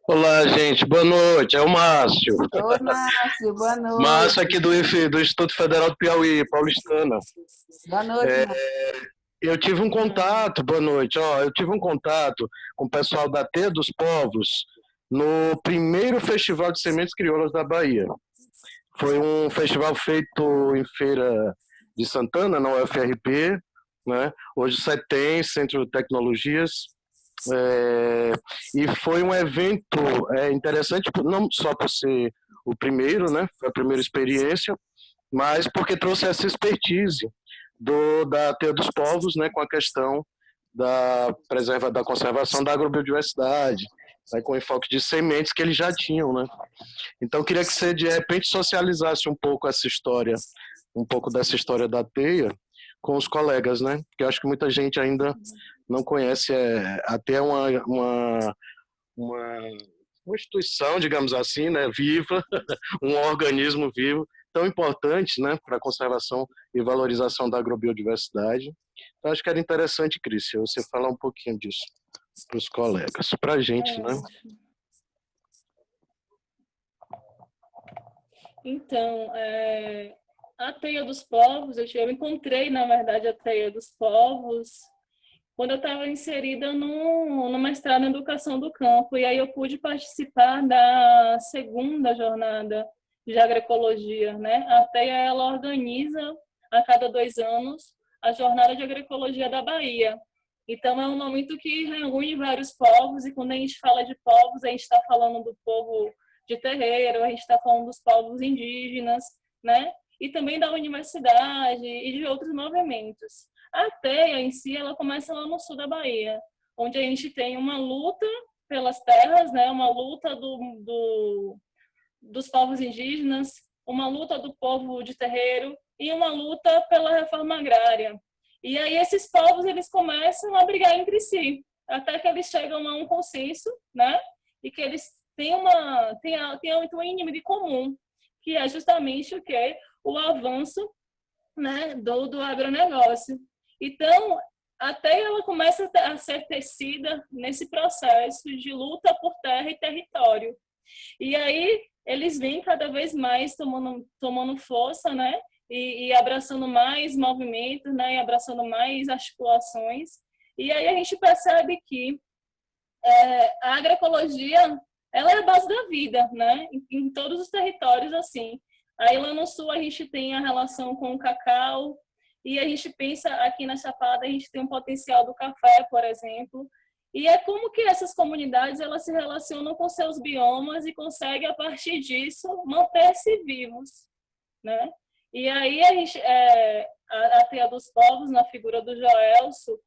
Olá, gente. Boa noite. É o Márcio.
Oi, Márcio. Boa noite.
Márcio aqui do Instituto Federal do Piauí, paulistana.
Boa noite, Márcio.
Eu tive um contato, boa noite. Eu tive um contato com o pessoal da Teia dos Povos no primeiro Festival de Sementes Crioulas da Bahia. Foi um festival feito em Feira de Santana, na UFRP, né? Hoje o CETEM, Centro de Tecnologias. E foi um evento interessante, não só por ser o primeiro, né? Foi a primeira experiência, mas porque trouxe essa expertise da Teia dos Povos, né? Com a questão da conservação da agrobiodiversidade, né, com enfoque de sementes que eles já tinham, né? Então, queria que você, de repente, socializasse um pouco essa história, um pouco dessa história da teia com os colegas, né? Porque eu acho que muita gente ainda não conhece a teia, uma instituição, digamos assim, né, viva, um organismo vivo, tão importante, né, para a conservação e valorização da agrobiodiversidade. Então, acho que era interessante, Cris, você falar um pouquinho disso para os colegas, para a gente, né?
Então, a Teia dos Povos, eu encontrei, na verdade, a Teia dos Povos quando eu estava inserida no mestrado em Educação do Campo, e aí eu pude participar da segunda jornada de agroecologia, né? A Teia, ela organiza, a cada 2 anos, a Jornada de Agroecologia da Bahia. Então, é um momento que reúne vários povos, e quando a gente fala de povos, a gente está falando do povo de terreiro, a gente está falando dos povos indígenas, né? E também da universidade e de outros movimentos. A teia em si, ela começa lá no sul da Bahia, onde a gente tem uma luta pelas terras, né? Uma luta dos povos indígenas, uma luta do povo de terreiro e uma luta pela reforma agrária. E aí esses povos, eles começam a brigar entre si, até que eles chegam a um consenso, né? E que eles têm um inimigo de comum, que é justamente o que? O avanço, né, do agronegócio. Então, até ela começa a ser tecida nesse processo de luta por terra e território. E aí eles vêm cada vez mais tomando força, né? E abraçando mais movimentos, né? E abraçando mais articulações. E aí a gente percebe que a agroecologia, ela é a base da vida, né? Em todos os territórios, assim. Aí lá no sul a gente tem a relação com o cacau, e a gente pensa aqui na Chapada, a gente tem um potencial do café, por exemplo. E é como que essas comunidades elas se relacionam com seus biomas e conseguem, a partir disso, manter-se vivos, né? E aí a gente, a Teia dos Povos, na figura do Joelso,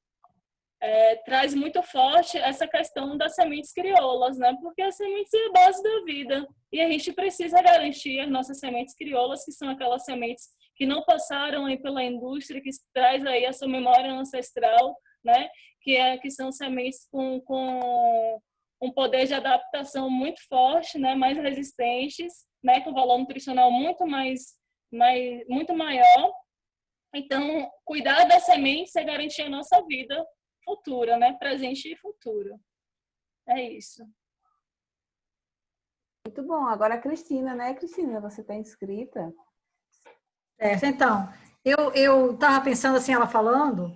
traz muito forte essa questão das sementes crioulas, né? Porque as sementes é a base da vida e a gente precisa garantir as nossas sementes crioulas, que são aquelas sementes que não passaram aí pela indústria, que traz aí a sua memória ancestral, né? Que são sementes com um poder de adaptação muito forte, né? Mais resistentes, né? Com valor nutricional muito maior. Então, cuidar das sementes é garantir a nossa vida futura, né? Presente e futuro. É isso.
Muito bom. Agora a Cristina, né? Cristina, você está inscrita?
Certo, então, eu estava pensando assim, ela falando,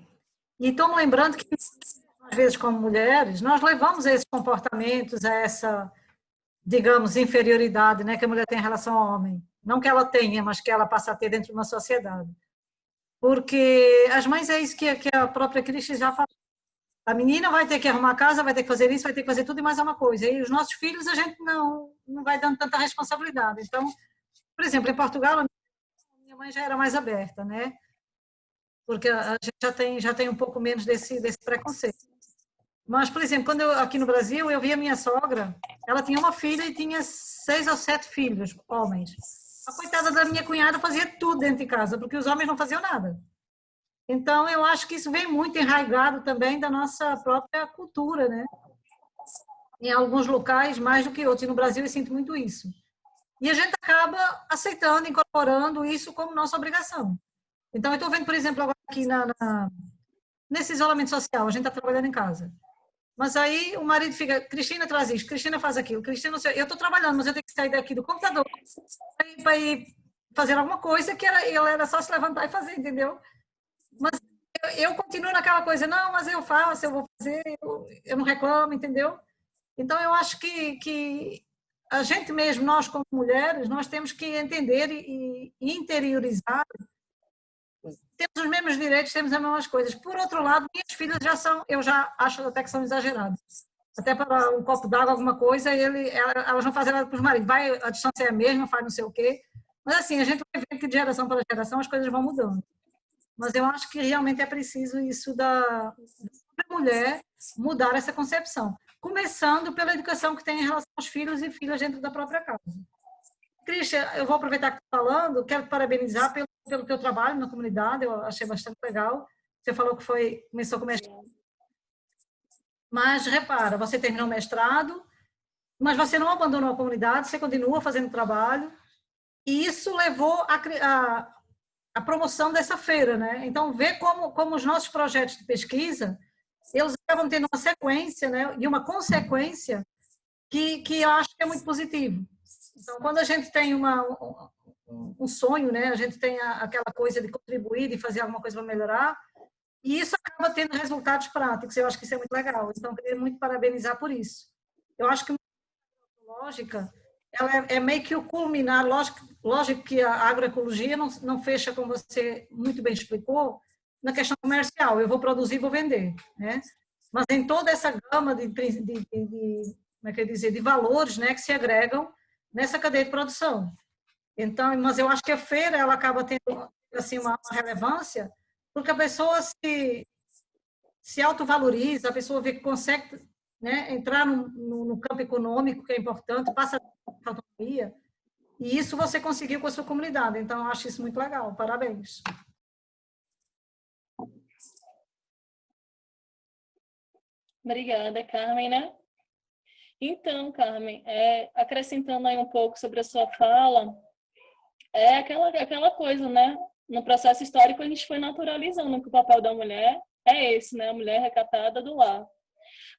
e estou me lembrando que, às vezes, como mulheres, nós levamos a esses comportamentos, a essa, digamos, inferioridade, né, que a mulher tem em relação ao homem. Não que ela tenha, mas que ela passa a ter dentro de uma sociedade. Porque as mães é isso que a própria Cristi já falou. A menina vai ter que arrumar a casa, vai ter que fazer isso, vai ter que fazer tudo e mais uma coisa. E os nossos filhos, a gente não vai dando tanta responsabilidade. Então, por exemplo, em Portugal, a minha mãe já era mais aberta, né? Porque a gente já tem um pouco menos desse preconceito. Mas, por exemplo, quando aqui no Brasil, eu via minha sogra, ela tinha uma filha e tinha 6 ou 7 filhos, homens. A coitada da minha cunhada fazia tudo dentro de casa, porque os homens não faziam nada. Então, eu acho que isso vem muito enraizado também da nossa própria cultura, né? Em alguns locais, mais do que outros. E no Brasil, eu sinto muito isso. E a gente acaba aceitando, incorporando isso como nossa obrigação. Então, eu estou vendo, por exemplo, agora aqui nesse isolamento social, a gente está trabalhando em casa. Mas aí o marido fica, Cristina traz isso, Cristina faz aquilo, Cristina, eu estou trabalhando, mas eu tenho que sair daqui do computador para ir fazer alguma coisa que ela era só se levantar e fazer, entendeu? Mas eu continuo naquela coisa, não, mas eu faço, eu vou fazer, eu não reclamo, entendeu? Então, eu acho que a gente mesmo, nós como mulheres, nós temos que entender e interiorizar. Temos os mesmos direitos, temos as mesmas coisas. Por outro lado, minhas filhas eu já acho até que são exageradas. Até para um copo d'água, alguma coisa, elas não fazem nada para os maridos. A distância é a mesma, faz não sei o quê. Mas assim, a gente vai ver que de geração para geração as coisas vão mudando. Mas eu acho que realmente é preciso isso da mulher mudar essa concepção. Começando pela educação que tem em relação aos filhos e filhas dentro da própria casa. Cristian, eu vou aproveitar que estou falando, quero te parabenizar pelo teu trabalho na comunidade, eu achei bastante legal. Você falou que começou com mestrado. Mas, repara, você terminou o mestrado, mas você não abandonou a comunidade, você continua fazendo trabalho, e isso levou a promoção dessa feira, né? Então, vê como os nossos projetos de pesquisa, eles acabam tendo uma sequência, né? E uma consequência que eu acho que é muito positivo. Então, quando a gente tem um sonho, né? A gente tem aquela coisa de contribuir, de fazer alguma coisa para melhorar, e isso acaba tendo resultados práticos. Eu acho que isso é muito legal. Então, eu queria muito parabenizar por isso. Eu acho que a lógica, ela é meio que o culminar. Lógico que a agroecologia não fecha, como você muito bem explicou, na questão comercial. Eu vou produzir e vou vender, né? Mas em toda essa gama de como é que eu dizer, de valores, né, que se agregam nessa cadeia de produção. Então, mas eu acho que a feira ela acaba tendo assim uma relevância, porque a pessoa se autovaloriza, a pessoa vê que consegue, né, entrar no campo econômico, que é importante, passa a autonomia, e isso você conseguiu com a sua comunidade. Então, eu acho isso muito legal. Parabéns.
Obrigada, Carmen, né? Então, Carmen, acrescentando aí um pouco sobre a sua fala, é aquela coisa, né? No processo histórico, a gente foi naturalizando que o papel da mulher é esse, né? A mulher recatada do lar.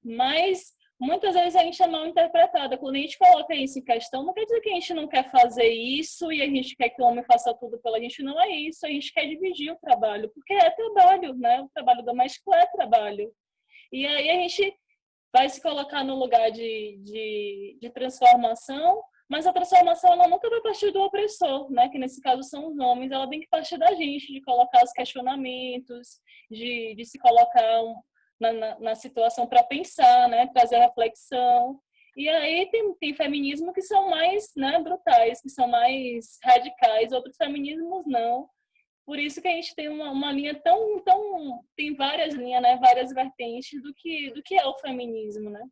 Mas muitas vezes a gente é mal interpretada. Quando a gente coloca isso em questão, não quer dizer que a gente não quer fazer isso e a gente quer que o homem faça tudo pela gente. Não é isso. A gente quer dividir o trabalho, porque é trabalho, né? O trabalho doméstico é trabalho. E aí a gente vai se colocar no lugar de transformação, mas a transformação ela nunca vai partir do opressor, né? Que nesse caso são os homens. Ela tem que partir da gente, de colocar os questionamentos, de se colocar na situação para pensar, né? Trazer reflexão. E aí tem feminismo que são mais, né, brutais, que são mais radicais, outros feminismos não. Por isso que a gente tem uma linha tem várias linhas, né, várias vertentes do que é o feminismo, né?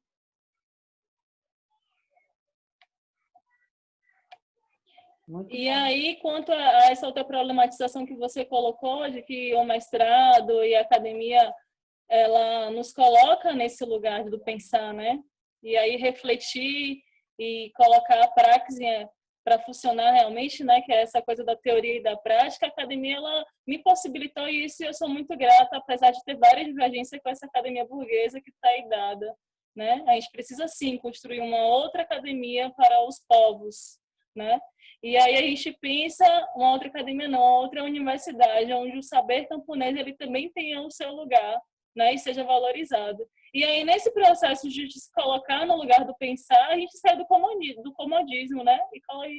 E aí, quanto a essa outra problematização que você colocou, de que o mestrado e a academia, ela nos coloca nesse lugar do pensar, né? E aí refletir e colocar a praxis para funcionar realmente, né? Que é essa coisa da teoria e da prática. A academia, ela me possibilitou isso e eu sou muito grata, apesar de ter várias divergências com essa academia burguesa que está aí dada, né? A gente precisa, sim, construir uma outra academia para os povos, né? E aí a gente pensa uma outra academia, não, outra universidade, onde o saber camponês ele também tenha o seu lugar, né, e seja valorizado. E aí nesse processo de se colocar no lugar do pensar, a gente sai do comodismo, né,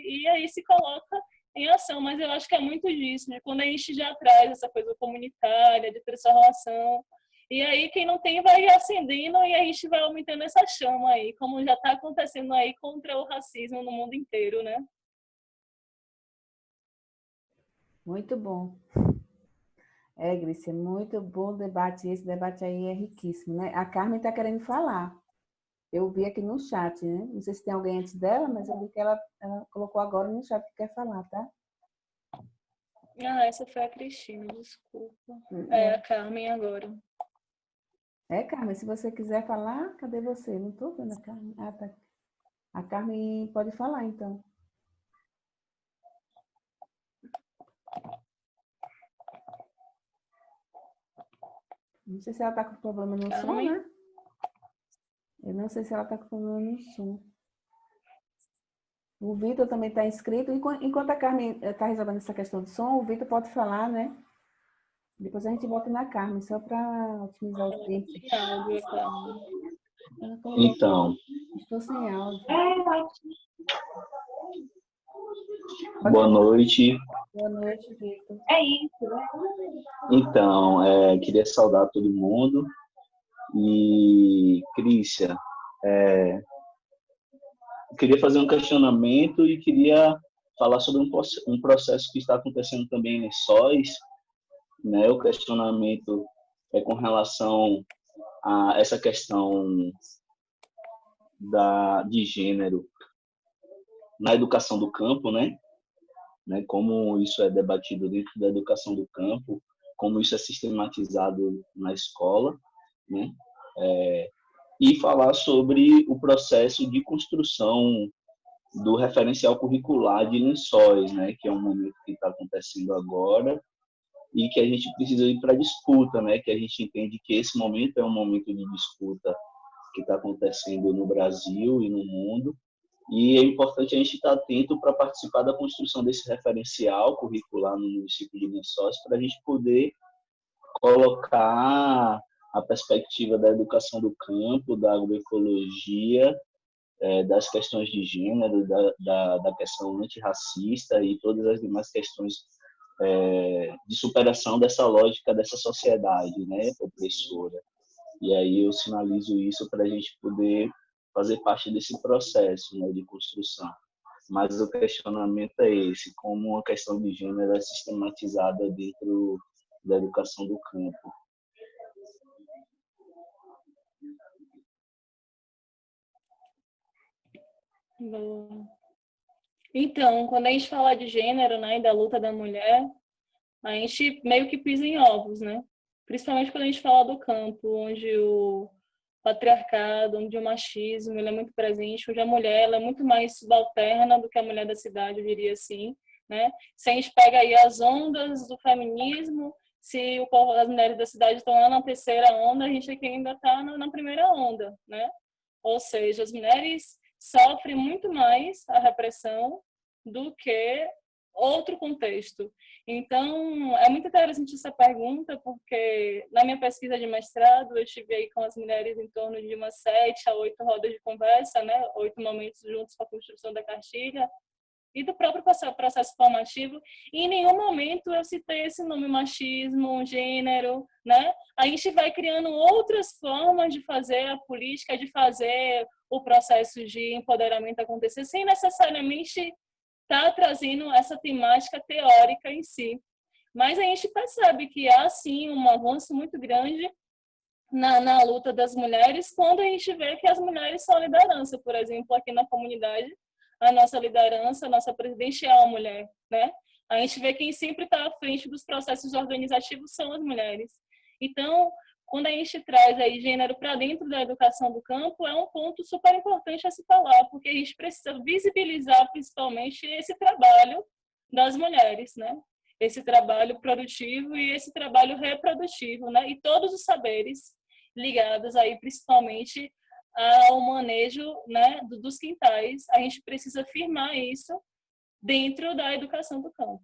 e aí se coloca em ação. Mas eu acho que é muito disso, de quando a gente já traz essa coisa comunitária, de transformação. E aí quem não tem vai acendendo e a gente vai aumentando essa chama aí, como já está acontecendo aí contra o racismo no mundo inteiro, né?
Muito bom. Grícia, muito bom o debate. Esse debate aí é riquíssimo, né? A Carmen está querendo falar. Eu vi aqui no chat, né? Não sei se tem alguém antes dela, mas eu vi que ela colocou agora no chat que quer falar, tá?
Essa foi a Cristina, desculpa. A Carmen agora.
Carmen, se você quiser falar, cadê você? Não estou vendo a Carmen. Ah, tá. A Carmen pode falar, então. Não sei se ela está com problema no som, né? Eu não sei se ela está com problema no som. O Vitor também está inscrito. Enquanto a Carmen está resolvendo essa questão do som, o Vitor pode falar, né? Depois a gente volta na Carmen, só para otimizar o tempo.
Então.
Estou sem áudio.
Boa noite.
Boa noite, Vitor.
É isso, né?
Então, queria saudar todo mundo. E, Crícia, queria fazer um questionamento e queria falar sobre um processo que está acontecendo também em Lençóis, né? O questionamento é com relação a essa questão de gênero na educação do campo, né? Como isso é debatido dentro da educação do campo, como isso é sistematizado na escola, né? E falar sobre o processo de construção do referencial curricular de Lençóis, né? Que é um momento que está acontecendo agora e que a gente precisa ir para a disputa, né? Que a gente entende que esse momento é um momento de disputa que está acontecendo no Brasil e no mundo, e é importante a gente estar atento para participar da construção desse referencial curricular no município de Lençóis, para a gente poder colocar a perspectiva da educação do campo, da agroecologia, das questões de gênero, da questão antirracista e todas as demais questões de superação dessa lógica dessa sociedade, né, opressora. E aí eu sinalizo isso para a gente poder fazer parte desse processo, né, de construção. Mas o questionamento é esse, como a questão de gênero é sistematizada dentro da educação do campo.
Bom. Então, quando a gente fala de gênero, né, e da luta da mulher, a gente meio que pisa em ovos, né? Principalmente quando a gente fala do campo, onde patriarcado, onde o machismo ele é muito presente, onde a mulher ela é muito mais subalterna do que a mulher da cidade, eu diria assim, né? Se a gente pega aí as ondas do feminismo, se o povo, as mulheres da cidade estão lá na terceira onda, a gente aqui ainda está na primeira onda, né? Ou seja, as mulheres sofrem muito mais a repressão do que outro contexto. Então, é muito interessante essa pergunta, porque na minha pesquisa de mestrado, eu estive aí com as mulheres em torno de umas 7 a 8 rodas de conversa, né? 8 momentos juntos para a construção da cartilha, e do próprio processo formativo, e em nenhum momento eu citei esse nome machismo, gênero, né? A gente vai criando outras formas de fazer a política, de fazer o processo de empoderamento acontecer, sem necessariamente estar trazendo essa temática teórica em si. Mas a gente percebe que há, sim, um avanço muito grande na luta das mulheres, quando a gente vê que as mulheres são liderança. Por exemplo, aqui na comunidade, a nossa liderança, a nossa presidente é uma mulher, né? A gente vê quem sempre está à frente dos processos organizativos são as mulheres. Então, quando a gente traz aí gênero para dentro da educação do campo, é um ponto super importante a se falar, porque a gente precisa visibilizar principalmente esse trabalho das mulheres, né? Esse trabalho produtivo e esse trabalho reprodutivo, né? E todos os saberes ligados aí principalmente ao manejo, né, dos quintais. A gente precisa firmar isso dentro da educação do campo.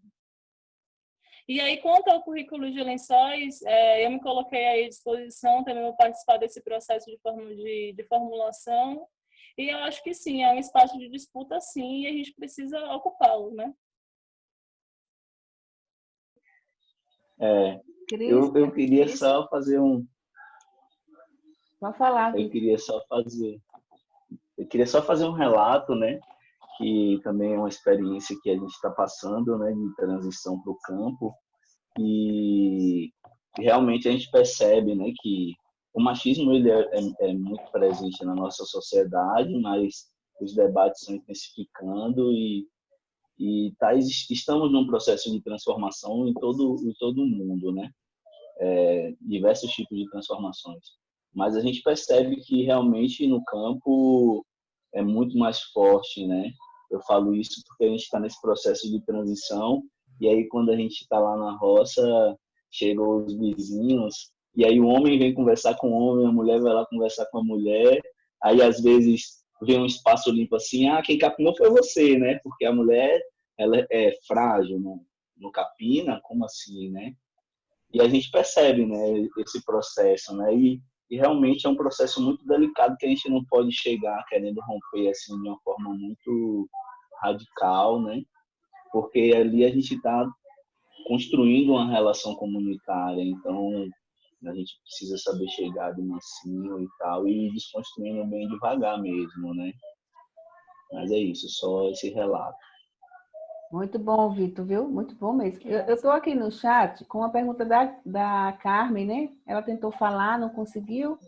E aí, quanto ao currículo de Lençóis, eu me coloquei aí à disposição, também vou participar desse processo de formulação, e eu acho que sim, é um espaço de disputa sim, e a gente precisa ocupá-lo, né?
Eu queria só fazer
Pode falar,
eu queria só fazer um relato, né? Que também é uma experiência que a gente está passando, né? De transição para o campo. E realmente a gente percebe, né? Que o machismo ele é muito presente na nossa sociedade, mas os debates estão intensificando estamos num processo de transformação em todo o mundo, né? Diversos tipos de transformações. Mas a gente percebe que realmente no campo é muito mais forte, né? Eu falo isso porque a gente está nesse processo de transição e aí quando a gente está lá na roça, chegam os vizinhos e aí o homem vem conversar com o homem, a mulher vai lá conversar com a mulher, aí às vezes vem um espaço limpo assim, quem capinou foi você, né? Porque a mulher, ela é frágil, no capina, como assim, né? E a gente percebe, né, esse processo, né? E realmente é um processo muito delicado que a gente não pode chegar querendo romper assim de uma forma muito radical, né? Porque ali a gente está construindo uma relação comunitária, então a gente precisa saber chegar de mansinho e tal e ir desconstruindo bem devagar mesmo, né? Mas é isso, só esse relato.
Muito bom, Vitor, viu? Muito bom mesmo. Eu estou aqui no chat com uma pergunta da Carmen, né? Ela tentou falar, não conseguiu.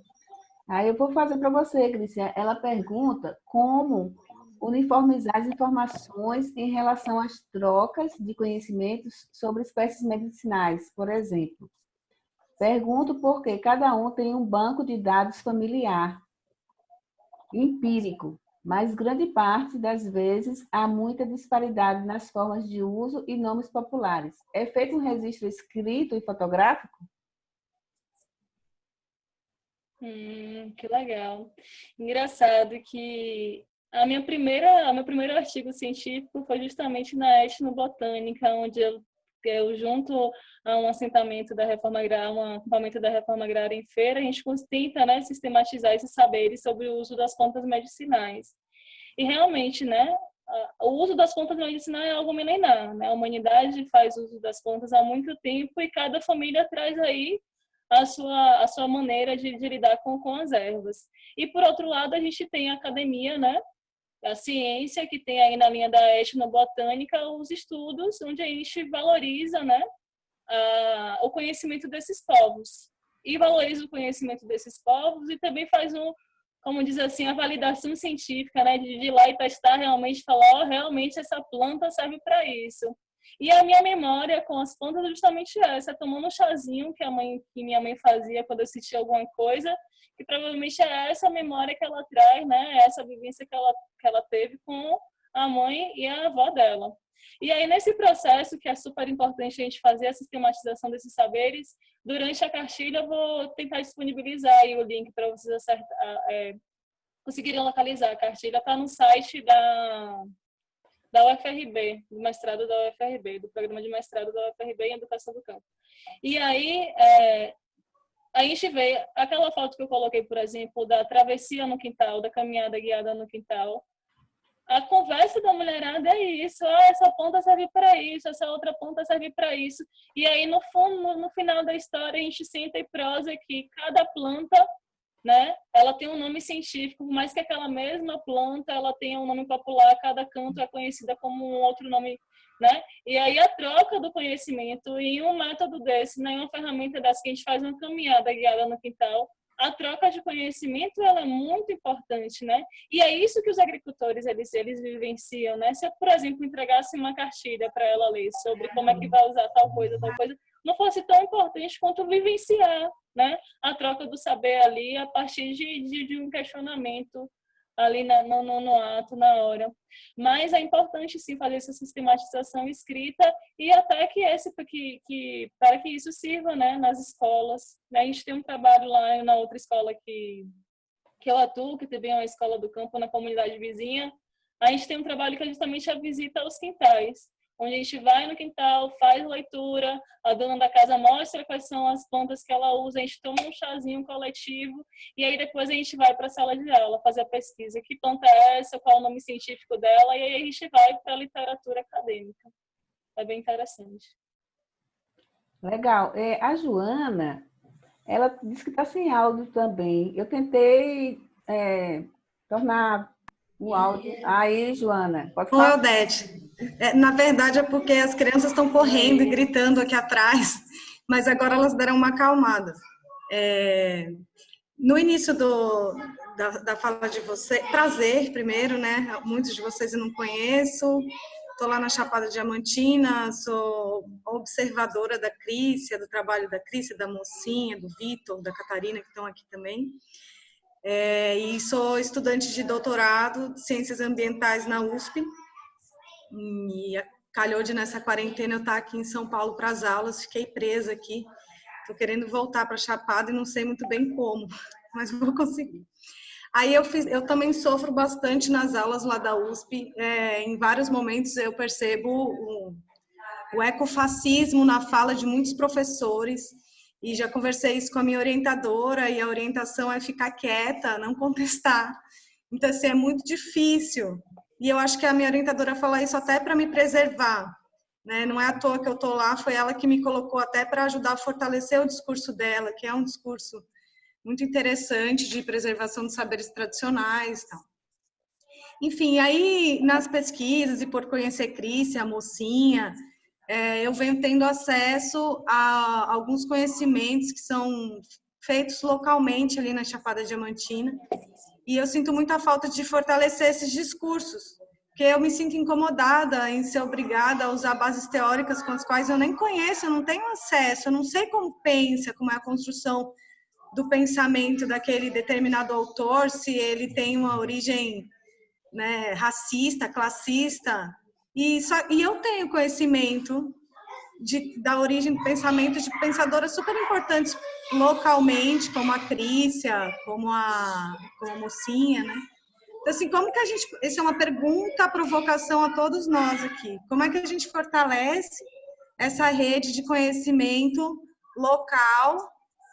Aí eu vou fazer para você, Grícia. Ela pergunta como uniformizar as informações em relação às trocas de conhecimentos sobre espécies medicinais, por exemplo. Pergunto por que cada um tem um banco de dados familiar, empírico, mas grande parte das vezes há muita disparidade nas formas de uso e nomes populares. É feito um registro escrito e fotográfico?
Que legal. Engraçado que meu primeiro artigo científico foi justamente na etnobotânica, onde eu junto a um assentamento da reforma agrária, um acampamento da reforma agrária em Feira, a gente tenta, né, sistematizar esses saberes sobre o uso das plantas medicinais. E realmente, né, o uso das plantas medicinais é algo milenar, né? A humanidade faz uso das plantas há muito tempo e cada família traz aí a sua maneira de lidar com as ervas. E, por outro lado, a gente tem a academia, né? A ciência, que tem aí na linha da etnobotânica os estudos onde a gente valoriza, né, o conhecimento desses povos. E valoriza o conhecimento desses povos e também faz como diz assim, a validação científica, né, de ir lá e testar realmente, falar, realmente essa planta serve para isso. E a minha memória com as plantas é justamente essa, tomando um chazinho que minha mãe fazia quando eu assistia alguma coisa, que provavelmente é essa memória que ela traz, né? Essa vivência que ela teve com a mãe e a avó dela. E aí, nesse processo, que é super importante a gente fazer a sistematização desses saberes, durante a cartilha eu vou tentar disponibilizar aí o link para vocês conseguirem localizar. A cartilha está no site da UFRB, do mestrado da UFRB, do programa de mestrado da UFRB em Educação do Campo. E aí, a gente vê aquela foto que eu coloquei, por exemplo, da travessia no quintal, da caminhada guiada no quintal. A conversa da mulherada é isso, essa ponta serve para isso, essa outra ponta serve para isso. E aí, no fundo, no final da história, a gente senta e prosa que cada planta, né, ela tem um nome científico, por mais que aquela mesma planta ela tenha um nome popular, cada canto é conhecida como um outro nome, né? E aí a troca do conhecimento em um método desse, né, em uma ferramenta dessa que a gente faz uma caminhada guiada no quintal, a troca de conhecimento ela é muito importante, né? E é isso que os agricultores eles vivenciam, né? Se eu, por exemplo, entregasse uma cartilha para ela ler sobre como é que vai usar tal coisa, não fosse tão importante quanto vivenciar, né? A troca do saber ali a partir de um questionamento ali no ato, na hora. Mas é importante, sim, fazer essa sistematização escrita e até para que isso sirva, né, nas escolas. A gente tem um trabalho lá na outra escola que eu atuo, que também é uma escola do campo na comunidade vizinha. A gente tem um trabalho que é justamente a visita aos quintais, onde a gente vai no quintal, faz leitura, a dona da casa mostra quais são as plantas que ela usa, a gente toma um chazinho coletivo e aí depois a gente vai para a sala de aula fazer a pesquisa. Que planta é essa, qual é o nome científico dela, e aí a gente vai para a literatura acadêmica. É bem interessante.
Legal. A Joana, ela disse que está sem áudio também. Eu tentei tornar o áudio. Aí, Joana, pode
Oi,
falar?
Odete. Na verdade, é porque as crianças estão correndo e gritando aqui atrás, mas agora elas deram uma acalmada. No início da fala de você, prazer primeiro, né? Muitos de vocês eu não conheço. Estou lá na Chapada Diamantina, sou observadora da Crícia, do trabalho da Crícia, da Mocinha, do Vitor, da Catarina, que estão aqui também. E sou estudante de doutorado de Ciências Ambientais na USP. E calhou de nessa quarentena eu estar aqui em São Paulo para as aulas, fiquei presa aqui. Estou querendo voltar para Chapada e não sei muito bem como, mas vou conseguir. Aí eu também sofro bastante nas aulas lá da USP. Em vários momentos eu percebo o ecofascismo na fala de muitos professores. E já conversei isso com a minha orientadora, e a orientação é ficar quieta, não contestar. Então, assim, é muito difícil. E eu acho que a minha orientadora fala isso até para me preservar, né? Não é à toa que eu estou lá, foi ela que me colocou até para ajudar a fortalecer o discurso dela, que é um discurso muito interessante de preservação dos saberes tradicionais. Tal. Enfim, aí nas pesquisas e por conhecer Crícia, a Mocinha, eu venho tendo acesso a alguns conhecimentos que são feitos localmente ali na Chapada Diamantina. E eu sinto muita falta de fortalecer esses discursos, porque eu me sinto incomodada em ser obrigada a usar bases teóricas com as quais eu nem conheço, eu não tenho acesso, eu não sei como pensa, como é a construção do pensamento daquele determinado autor, se ele tem uma origem, né, racista, classista, e eu tenho conhecimento da origem do pensamento de pensadoras super importantes localmente, como a Crícia, como a Mocinha, né? Então, assim, como que a gente... Essa é uma pergunta, provocação a todos nós aqui. Como é que a gente fortalece essa rede de conhecimento local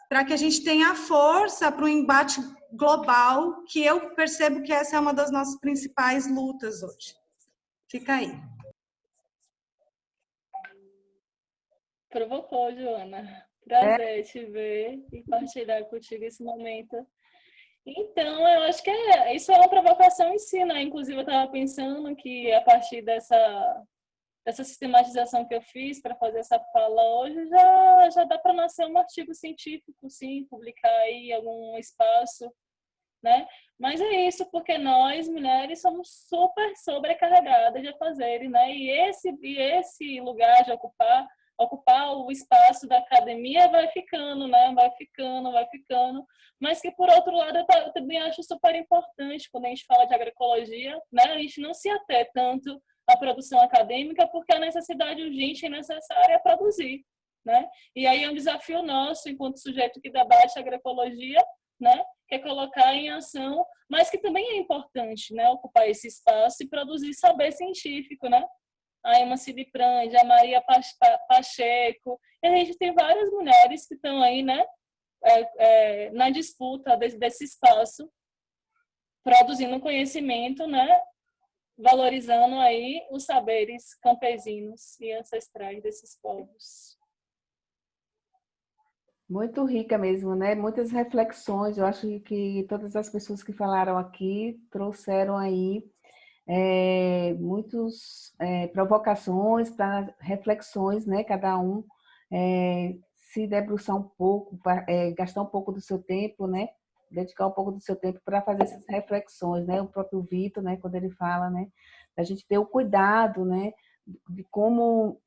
para que a gente tenha força para um embate global, que eu percebo que essa é uma das nossas principais lutas hoje. Fica aí.
Provocou, Joana. Prazer te ver e partilhar contigo esse momento. Então, eu acho que isso é uma provocação em si, né? Inclusive, eu estava pensando que a partir dessa sistematização que eu fiz para fazer essa fala hoje, já dá para nascer um artigo científico, sim, publicar aí em algum espaço né? Mas é isso, porque nós, mulheres, somos super sobrecarregadas de afazeres, né? E esse lugar de ocupar o espaço da academia vai ficando, né? Vai ficando. Mas que, por outro lado, eu também acho super importante, quando a gente fala de agroecologia, né? A gente não se ater tanto à produção acadêmica, porque a necessidade urgente e necessária é produzir, né? E aí é um desafio nosso, enquanto sujeito que debate agroecologia, né? Que é colocar em ação, mas que também é importante, né? Ocupar esse espaço e produzir saber científico, né? A Emma Cid Prandi, a Maria Pacheco, e a gente tem várias mulheres que estão aí, né? Na disputa desse espaço, produzindo conhecimento, né? Valorizando aí os saberes campesinos e ancestrais desses povos.
Muito rica mesmo, né? Muitas reflexões. Eu acho que todas as pessoas que falaram aqui trouxeram aí muitas provocações para reflexões, né? Cada um se debruçar um pouco, gastar um pouco do seu tempo, né? Dedicar um pouco do seu tempo para fazer essas reflexões, né? O próprio Vitor, né? Quando ele fala, né? A gente ter o cuidado, né? De como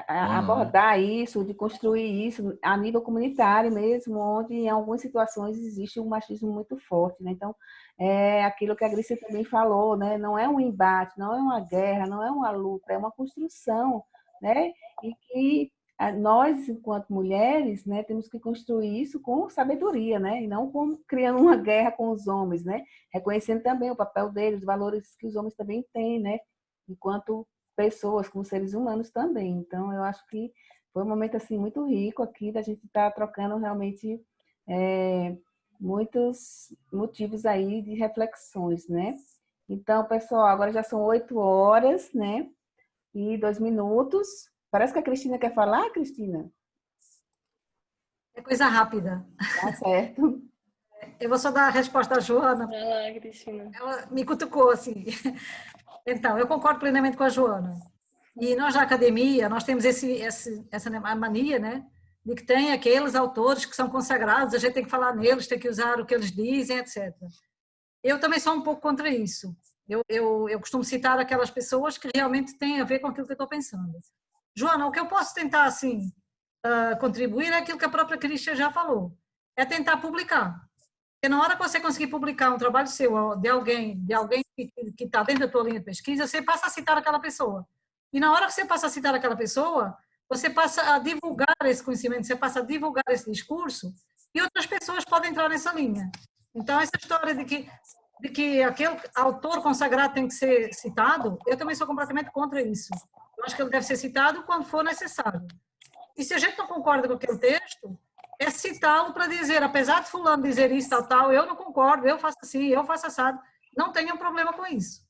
abordar isso, de construir isso a nível comunitário mesmo, onde em algumas situações existe um machismo muito forte, né? Então, é aquilo que a Grícia também falou, né? Não é um embate, não é uma guerra, não é uma luta, é uma construção, né? E que nós, enquanto mulheres, né, temos que construir isso com sabedoria, né? E não criando uma guerra com os homens, né? Reconhecendo também o papel deles, os valores que os homens também têm, né? Enquanto pessoas, como seres humanos também. Então, eu acho que foi um momento assim muito rico aqui da gente estar trocando realmente muitos motivos aí de reflexões, né? Então, pessoal, agora já são 8 horas, né? E 2 minutos. Parece que a Cristina quer falar, Cristina?
É coisa rápida.
Tá certo.
Eu vou só dar a resposta da Joana.
Vai lá, Cristina.
Ela me cutucou assim. Então, eu concordo plenamente com a Joana. E nós na academia, nós temos essa mania, né? De que tem aqueles autores que são consagrados, a gente tem que falar neles, tem que usar o que eles dizem, etc. Eu também sou um pouco contra isso. Eu costumo citar aquelas pessoas que realmente têm a ver com aquilo que eu estou pensando. Joana, o que eu posso tentar, assim, contribuir é aquilo que a própria Cristina já falou. É tentar publicar. Porque na hora que você conseguir publicar um trabalho seu, de alguém que está dentro da tua linha de pesquisa, você passa a citar aquela pessoa. E na hora que você passa a citar aquela pessoa, você passa a divulgar esse conhecimento, você passa a divulgar esse discurso, e outras pessoas podem entrar nessa linha. Então, essa história de que aquele autor consagrado tem que ser citado, eu também sou completamente contra isso. Eu acho que ele deve ser citado quando for necessário. E se a gente não concorda com aquele texto, é citá-lo para dizer, apesar de fulano dizer isso, tal, eu não concordo, eu faço assim, eu faço assado, não tenho um problema com isso.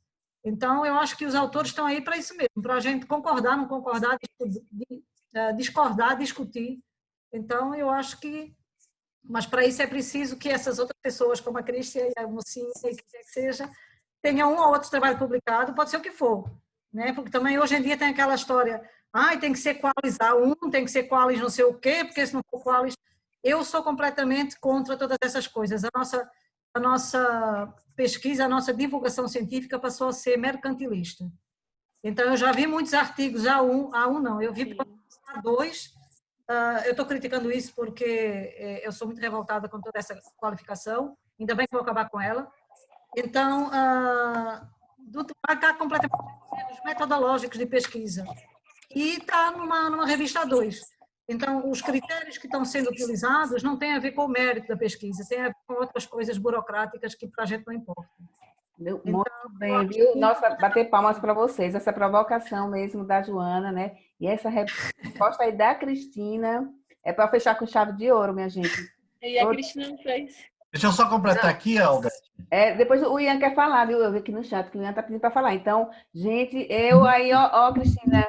Então, eu acho que os autores estão aí para isso mesmo, para a gente concordar, não concordar, discordar, discutir. Então, eu acho que... Mas para isso é preciso que essas outras pessoas, como a Cristina e a Mocinha, e que quer que seja, tenham um ou outro trabalho publicado, pode ser o que for. Né? Porque também hoje em dia tem aquela história, tem que ser qualis A1, tem que ser qualis não sei o quê, porque se não for qualis... Eu sou completamente contra todas essas coisas. A nossa pesquisa, a nossa divulgação científica passou a ser mercantilista. Então, eu já vi muitos artigos A1 não, eu vi A2. Eu estou criticando isso porque eu sou muito revoltada com toda essa qualificação, ainda bem que vou acabar com ela. Então, está completamente erros metodológicos de pesquisa. E está numa revista A2. Então, os critérios que estão sendo utilizados não têm a ver com o mérito da pesquisa, tem a ver com outras coisas burocráticas que para a gente não importa.
Muito bem, viu? Nossa, bater palmas para vocês, essa provocação mesmo da Joana, né? E essa resposta aí da Cristina é para fechar com chave de ouro, minha gente.
E a Cristina não fez.
Deixa eu só completar aqui, Alda.
Depois o Ian quer falar, viu? Eu vi aqui no chat que o Ian está pedindo para falar. Então, gente, Cristina,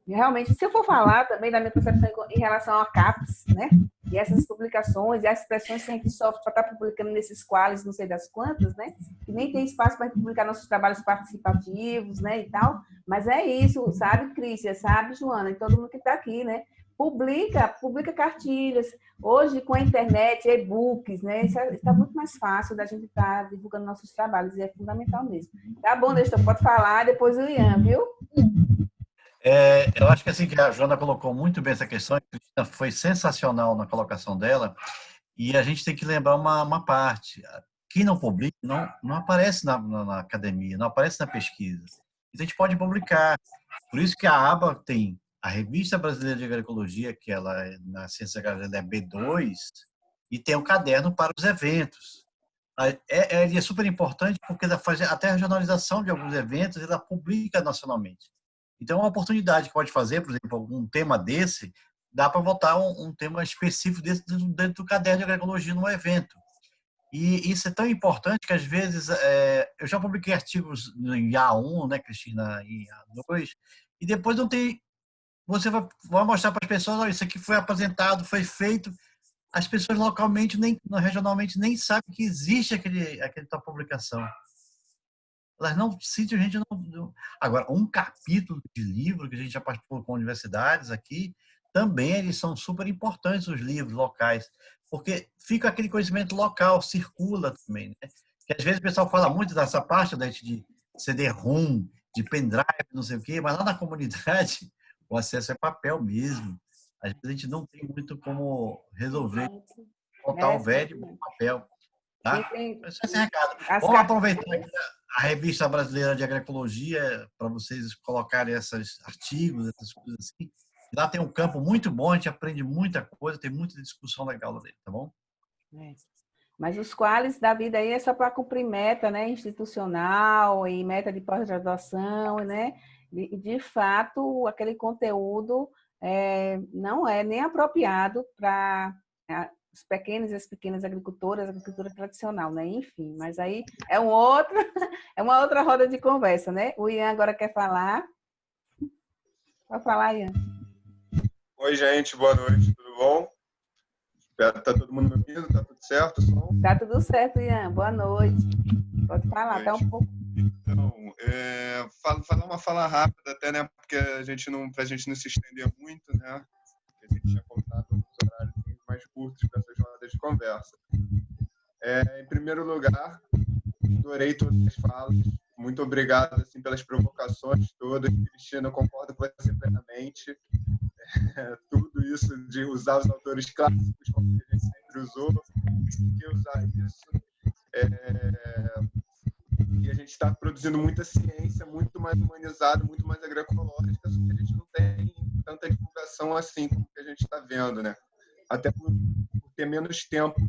realmente, se eu for falar também da minha percepção em relação a CAPES, né? E essas publicações e as pressões que a gente sofre para estar publicando nesses qualis, não sei das quantas, né? Que nem tem espaço para publicar nossos trabalhos participativos, né? E tal. Mas é isso, sabe, Crícia? Sabe, Joana? E todo mundo que está aqui, né? publica cartilhas. Hoje, com a internet, e-books, né? Isso está muito mais fácil da gente estar divulgando nossos trabalhos, e é fundamental mesmo. Tá bom, Nestor, pode falar, depois o Ian, viu?
Eu acho que assim que a Joana colocou muito bem essa questão, a Cristina foi sensacional na colocação dela, e a gente tem que lembrar uma parte. Quem não publica não aparece na academia, não aparece na pesquisa. Então, a gente pode publicar. Por isso que a ABA tem a Revista Brasileira de Agroecologia, que ela na ciência agrária é B2, e tem um caderno para os eventos. Ele é super importante porque ela faz até a regionalização de alguns eventos, ela publica nacionalmente. Então, é uma oportunidade que pode fazer, por exemplo, algum tema desse, dá para botar um tema específico dentro do caderno de agroecologia num evento. E isso é tão importante que, às vezes, eu já publiquei artigos em A1, né, Cristina, em A2, e depois não tem... Você vai mostrar para as pessoas, olha, isso aqui foi apresentado, foi feito. As pessoas localmente, regionalmente, nem sabem que existe aquela publicação. Elas não simplesmente não... Agora, um capítulo de livro que a gente já participou com universidades aqui, também eles são super importantes, os livros locais, porque fica aquele conhecimento local, circula também, né? Que às vezes o pessoal fala muito dessa parte de CD-ROM, de pendrive, não sei o quê, mas lá na comunidade o acesso é papel mesmo. Às vezes a gente não tem muito como resolver, botar o velho no papel. Tá? Esse é esse recado. Vamos aproveitar aqui a Revista Brasileira de Agroecologia para vocês colocarem esses artigos, essas coisas assim. Lá tem um campo muito bom, a gente aprende muita coisa, tem muita discussão legal lá dentro, tá bom?
Mas os quales da vida aí é só para cumprir meta, né, institucional e meta de pós-graduação, né? De fato, aquele conteúdo não é nem apropriado para os pequenos e as pequenas agricultoras, agricultura tradicional, né? Enfim, mas aí é uma outra roda de conversa, né? O Ian agora quer falar. Pode falar, Ian.
Oi, gente, boa noite, tudo bom? Espero que tá todo mundo me ouvindo, tá tudo certo?
Tá tudo certo, Ian, boa noite. Pode falar, tá um pouco.
Então, falar uma fala rápida até, né, porque pra gente não se estender muito, né, a gente tinha contado uns horários mais curtos para essas rodas de conversa. Em primeiro lugar, adorei todas as falas, muito obrigado assim, pelas provocações todas, Cristina, eu concordo com você plenamente. Tudo isso de usar os autores clássicos, como a gente sempre usou, que usar isso. E a gente está produzindo muita ciência, muito mais humanizada, muito mais agroecológica, só que a gente não tem tanta divulgação assim como que a gente está vendo, né? Até por ter menos tempo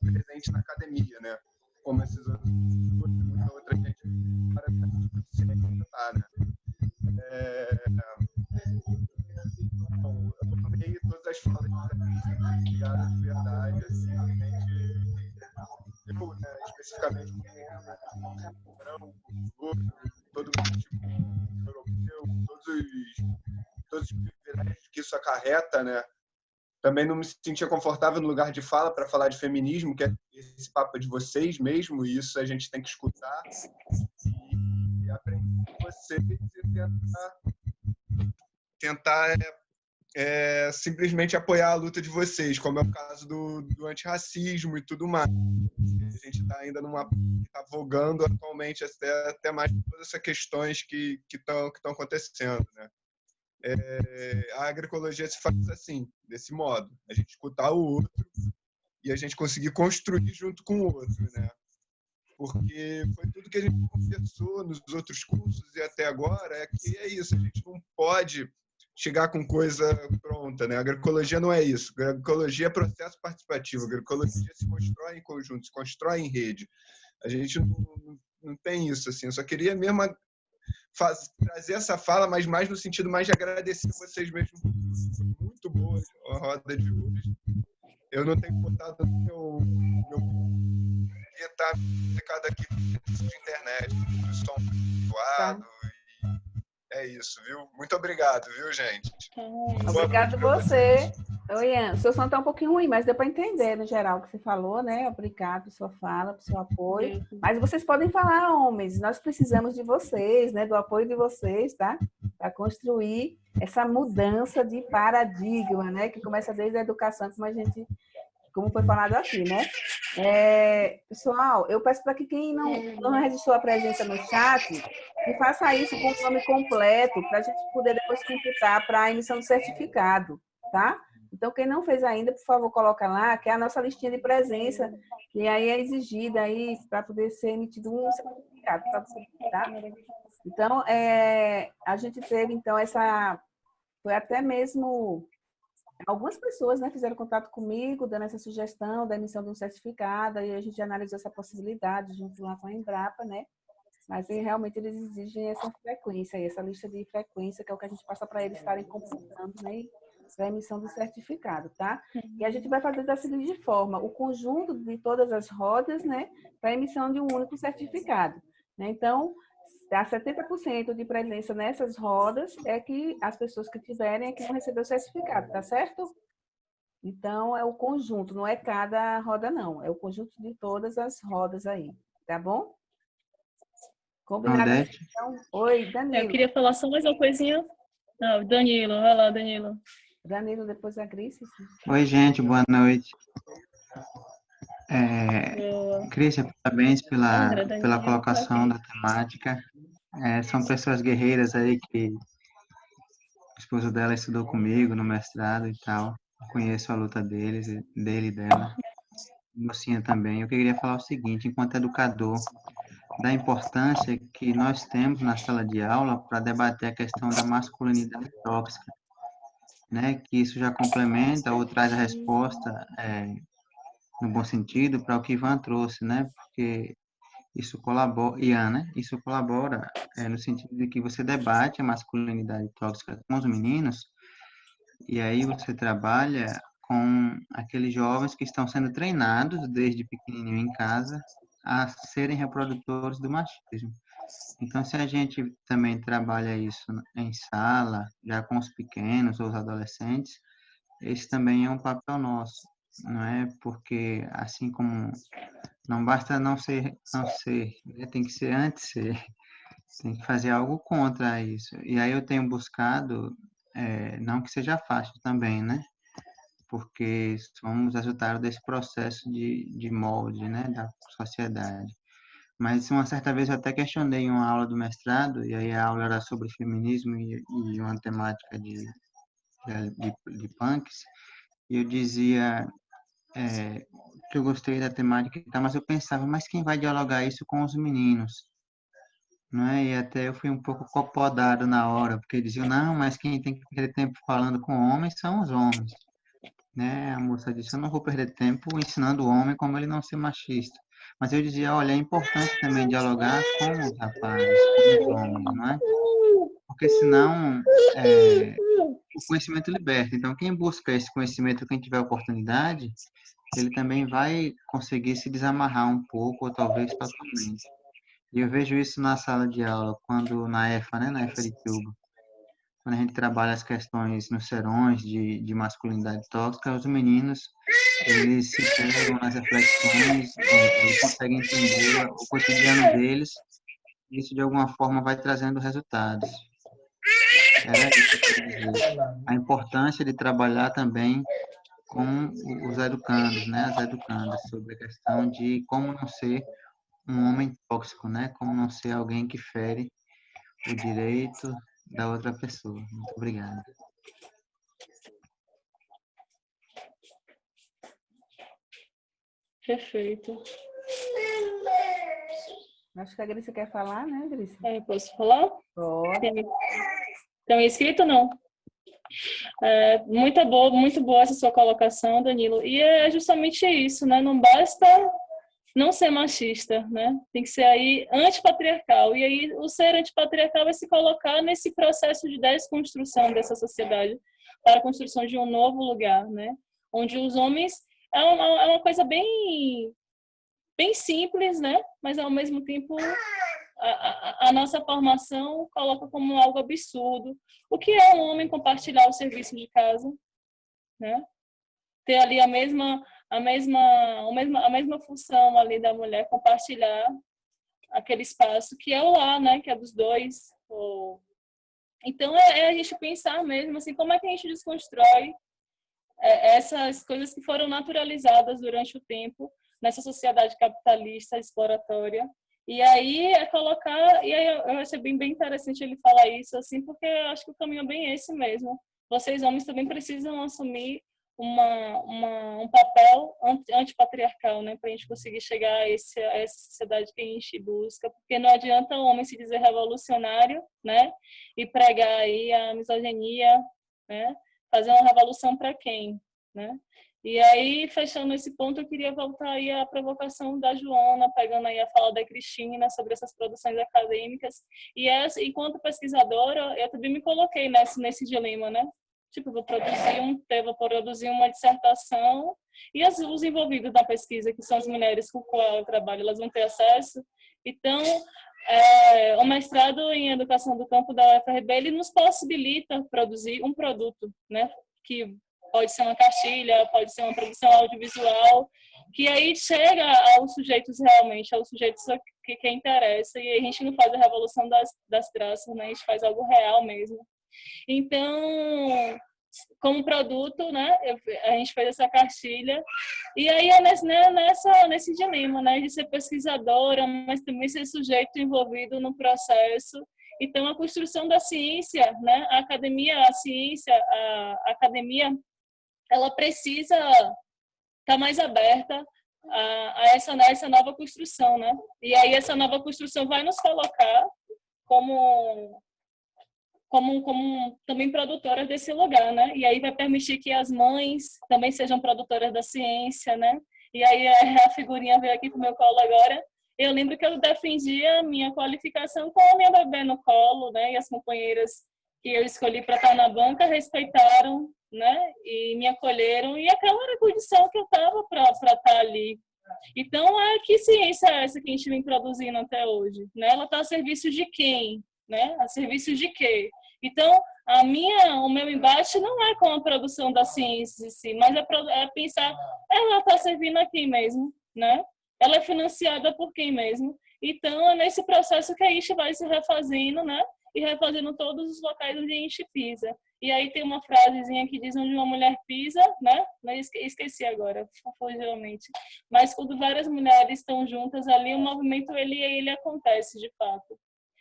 presente na academia, né? Como esses outros, muita outra gente para tá, né? Eu tomei todas as falas de verdade, assim, eu, né, especificamente com branco, todo tipo europeu, todos os privilégios que isso acarreta, né? Também não me sentia confortável no lugar de fala para falar de feminismo, que é esse papo de vocês mesmo, e isso a gente tem que escutar e aprender com vocês e tentar simplesmente apoiar a luta de vocês, como é o caso do antirracismo e tudo mais. A gente está ainda tá vogando atualmente até mais por todas essas questões que estão acontecendo, né? A agroecologia se faz assim, desse modo, a gente escutar o outro e a gente conseguir construir junto com o outro, né? Porque foi tudo que a gente conversou nos outros cursos e até agora, que é isso, a gente não pode chegar com coisa pronta, né? A agroecologia não é isso. A agroecologia é processo participativo. A agroecologia se constrói em conjunto, se constrói em rede. A gente não tem isso, assim. Eu só queria mesmo trazer essa fala, mas mais no sentido mais de agradecer vocês mesmo. Foi muito boa a roda de hoje. Eu não tenho botado meu tá ficado aqui de internet, o som voado. É isso, viu? Muito obrigado, viu, gente?
Obrigado você. Oi, Ana. O seu som está um pouquinho ruim, mas deu para entender no geral o que você falou, né? Obrigado pela sua fala, pelo seu apoio. Mas vocês podem falar, homens, nós precisamos de vocês, né? Do apoio de vocês, tá? Para construir essa mudança de paradigma, né? Que começa desde a educação, como foi falado aqui, né? Pessoal, eu peço para que quem não registrou a presença no chat, que faça isso com o nome completo, para a gente poder depois computar para a emissão do certificado, tá? Então, quem não fez ainda, por favor, coloca lá, que é a nossa listinha de presença, que aí é exigida aí para poder ser emitido um certificado para você, tá? Então, a gente teve, então, foi até mesmo algumas pessoas, né, fizeram contato comigo, dando essa sugestão da emissão de um certificado, e a gente analisou essa possibilidade junto lá com a Embrapa, né? Mas realmente eles exigem essa frequência, essa lista de frequência, que é o que a gente passa para eles estarem computando, né? Para a emissão do certificado, tá? E a gente vai fazer da seguinte forma: o conjunto de todas as rodas, né, para a emissão de um único certificado, né? Então, dá 70% de presença nessas rodas é que as pessoas que tiverem é que vão receber o certificado, tá certo? Então, é o conjunto, não é cada roda, não. É o conjunto de todas as rodas aí, tá bom? Combinado?
Claudete.
Então, oi, Danilo.
Eu queria falar só mais uma coisinha. Não, Danilo, vai lá, Danilo.
Danilo, depois a Cris.
Oi, gente, boa noite.
Boa.
Crícia, parabéns pela
Danilo,
colocação da temática. São pessoas guerreiras aí que o esposo dela estudou comigo no mestrado e tal. Conheço a luta dele e dela. Mocinha também. Eu queria falar o seguinte, enquanto educador, da importância que nós temos na sala de aula para debater a questão da masculinidade tóxica, né? Que isso já complementa ou traz a resposta, no bom sentido, para o que Ivan trouxe, né? Porque isso colabora, Ian, né? Isso colabora no sentido de que você debate a masculinidade tóxica com os meninos e aí você trabalha com aqueles jovens que estão sendo treinados desde pequenininho em casa a serem reprodutores do machismo. Então, se a gente também trabalha isso em sala, já com os pequenos ou os adolescentes, esse também é um papel nosso, não é? Porque assim como não basta não ser, né? Tem que ser antes ser, tem que fazer algo contra isso. E aí eu tenho buscado, não que seja fácil também, né? Porque somos resultado desse processo de molde, né, da sociedade. Mas uma certa vez eu até questionei em uma aula do mestrado, e aí a aula era sobre feminismo e uma temática de punks, e eu dizia que eu gostei da temática e tal, mas eu pensava, mas quem vai dialogar isso com os meninos? Não é? E até eu fui um pouco copodado na hora, porque diziam, não, mas quem tem que perder tempo falando com homens são os homens. Né? A moça disse, eu não vou perder tempo ensinando o homem como ele não ser machista. Mas eu dizia, olha, é importante também dialogar com os rapazes, com os homens, não é? Porque senão o conhecimento liberta. Então, quem busca esse conhecimento, quem tiver oportunidade, ele também vai conseguir se desamarrar um pouco, ou talvez totalmente. E eu vejo isso na sala de aula, quando na EFA, né, na EFA de Cuba, quando a gente trabalha as questões nos serões de masculinidade tóxica, os meninos, eles se pegam nas reflexões, eles conseguem entender o cotidiano deles, e isso de alguma forma vai trazendo resultados. É isso que eu quero dizer. A importância de trabalhar também com os educandos, né, as educandas, sobre a questão de como não ser um homem tóxico, né, como não ser alguém que fere o direito da outra pessoa. Muito obrigado.
Perfeito.
Acho que a Grícia quer falar, né, Grícia?
Posso falar?
Pode.
Tem inscrito, não? Muito boa essa sua colocação, Danilo. E é justamente isso, né? Não basta não ser machista, né? Tem que ser aí antipatriarcal. E aí o ser antipatriarcal vai se colocar nesse processo de desconstrução dessa sociedade para a construção de um novo lugar, né? Onde os homens é uma coisa bem simples, né? Mas ao mesmo tempo a nossa formação coloca como algo absurdo. O que é um homem compartilhar o serviço de casa, né? ter ali a mesma função ali da mulher, compartilhar aquele espaço que é o lar, né, que é dos dois. Então é a gente pensar mesmo assim, como é que a gente desconstrói essas coisas que foram naturalizadas durante o tempo nessa sociedade capitalista exploratória. E aí e aí eu achei bem interessante ele falar isso, assim, porque eu acho que o caminho é bem esse mesmo. Vocês, homens, também precisam assumir um papel antipatriarcal, né, para a gente conseguir chegar a essa sociedade que a gente busca, porque não adianta o homem se dizer revolucionário, né, e pregar aí a misoginia, né, fazer uma revolução para quem, né? E aí, fechando esse ponto, eu queria voltar aí à provocação da Joana, pegando aí a fala da Cristina sobre essas produções acadêmicas. E enquanto pesquisadora, eu também me coloquei nesse dilema, né? Tipo, vou produzir uma dissertação e os envolvidos na pesquisa, que são as mulheres com qual eu trabalho, elas vão ter acesso. Então, o mestrado em Educação do Campo da UFRB, ele nos possibilita produzir um produto, né? Que pode ser uma cartilha, pode ser uma produção audiovisual, que aí chega aos sujeitos realmente, aos sujeitos que interessa, e a gente não faz a revolução das traças, né? A gente faz algo real mesmo. Então, como produto, né, a gente fez essa cartilha, e aí é nesse dilema, né, de ser pesquisadora, mas também ser sujeito envolvido no processo. Então, a construção da ciência, né, a academia, ela precisa estar mais aberta a essa nova construção, né? E aí essa nova construção vai nos colocar como também produtoras desse lugar, né? E aí vai permitir que as mães também sejam produtoras da ciência, né? E aí a figurinha veio aqui pro meu colo agora. Eu lembro que eu defendia a minha qualificação com a minha bebê no colo, né? E as companheiras que eu escolhi para estar na banca respeitaram, né? E me acolheram. E aquela era a condição que eu estava para estar ali. Então, que ciência é essa que a gente vem produzindo até hoje? Né? Ela está a serviço de quem? Né? A serviço de quê? Então, o meu embate não é com a produção da ciência em si, mas é pensar, ela está servindo a quem mesmo? Né? Ela é financiada por quem mesmo? Então, é nesse processo que a gente vai se refazendo, né? E refazendo todos os locais onde a gente pisa. E aí tem uma frasezinha que diz onde uma mulher pisa, né? Mas esqueci agora, fugivelmente. Mas quando várias mulheres estão juntas ali, o movimento ele acontece de fato.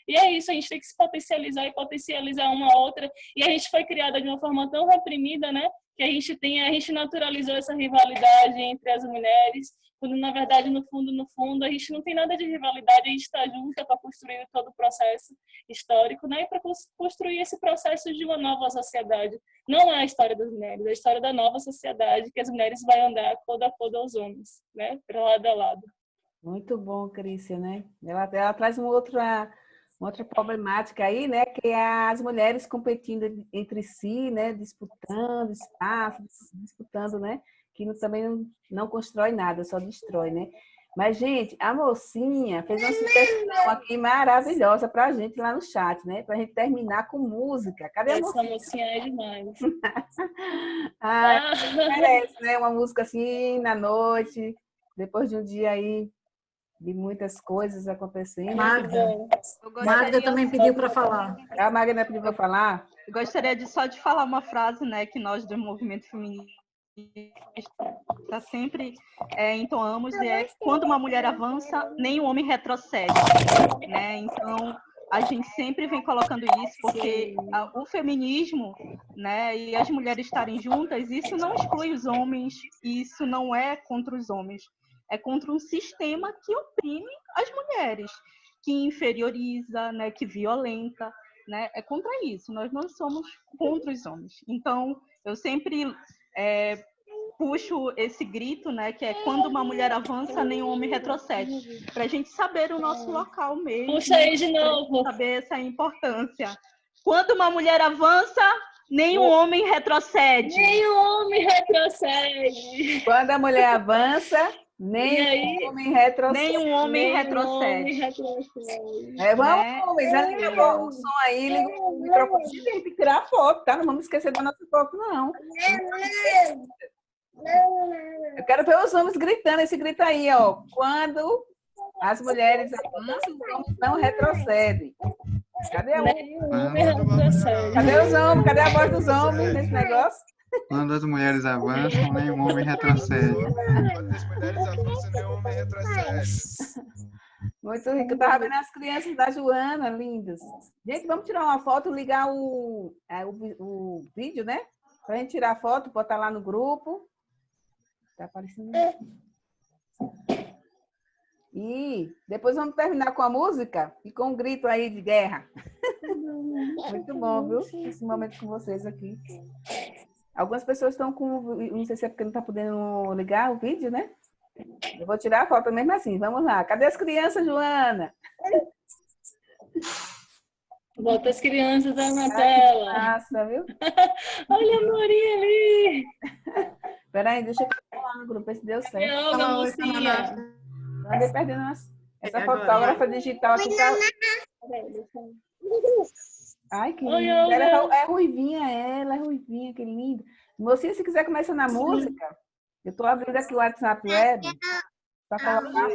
E é isso, a gente tem que se potencializar e potencializar uma outra. E a gente foi criada de uma forma tão reprimida, né? Que a gente naturalizou essa rivalidade entre as mulheres, quando na verdade, no fundo, a gente não tem nada de rivalidade, a gente está junto para construir todo o processo histórico, né? E para construir esse processo de uma nova sociedade. Não é a história das mulheres, é a história da nova sociedade, que as mulheres vão andar coda a coda aos homens, né? Para lado a lado.
Muito bom, Crícia, né? Ela traz uma outra problemática aí, né, que é as mulheres competindo entre si, né, disputando espaço, disputando, né, que também não constrói nada, só destrói, né. Mas, gente, a mocinha fez uma sugestão aqui maravilhosa para a gente lá no chat, né, para a gente terminar com música. Cadê a mocinha?
Essa mocinha é demais.
Merece, né, uma música assim, na noite, depois de um dia aí, de muitas coisas acontecendo.
Magda também pediu para falar.
A Magda pediu para falar?
Eu gostaria só de falar uma frase, né, que nós do movimento feminista sempre entoamos, é: quando uma mulher avança, nem o homem retrocede, né? Então, a gente sempre vem colocando isso, porque o feminismo, né, e as mulheres estarem juntas, isso não exclui os homens, isso não é contra os homens. É contra um sistema que oprime as mulheres, que inferioriza, né, que violenta, né? É contra isso. Nós não somos contra os homens. Então, eu sempre puxo esse grito, né, que é: quando uma mulher avança, nenhum homem retrocede. Para a gente saber o nosso local mesmo.
Puxa aí de novo.
Saber essa importância. Quando uma mulher avança, nenhum homem retrocede.
Nenhum homem retrocede.
Quando a mulher avança, nenhum homem retrocede.
Nenhum homem retrocede.
Vamos, homens, liga o som aí, liga o microfone. Tem que tirar foto, tá? Não vamos esquecer da nossa foto, não. Eu quero ver os homens gritando esse grito aí, ó. Quando as mulheres avançam, os homens não retrocedem. Cadê o... Cadê os homens? Cadê a voz dos homens nesse negócio?
Quando as mulheres avançam, nenhum homem retrocede.
Quando as mulheres avançam, nenhum homem retrocede.
Muito rico. Eu tava vendo as crianças da Joana, lindas. Gente, vamos tirar uma foto, ligar o vídeo, né? Pra gente tirar a foto, botar lá no grupo. Tá aparecendo. E depois vamos terminar com a música e com um grito aí de guerra. Muito bom, viu? Esse momento com vocês aqui. Algumas pessoas estão com... Não sei se é porque não está podendo ligar o vídeo, né? Eu vou tirar a foto mesmo assim. Vamos lá. Cadê as crianças, Joana?
Bota as crianças aí na tela.
Massa, viu?
Olha a Morinha ali.
Peraí, deixa eu falar no grupo, ver se deu certo.
Olha, mocinha.
Andei perdendo essa fotógrafa digital aqui. Tá... Ai, que linda. Ela é ruivinha, ela é ruivinha, que linda. Mocinha, se quiser começar na música, eu tô abrindo aqui o WhatsApp Web para colocar.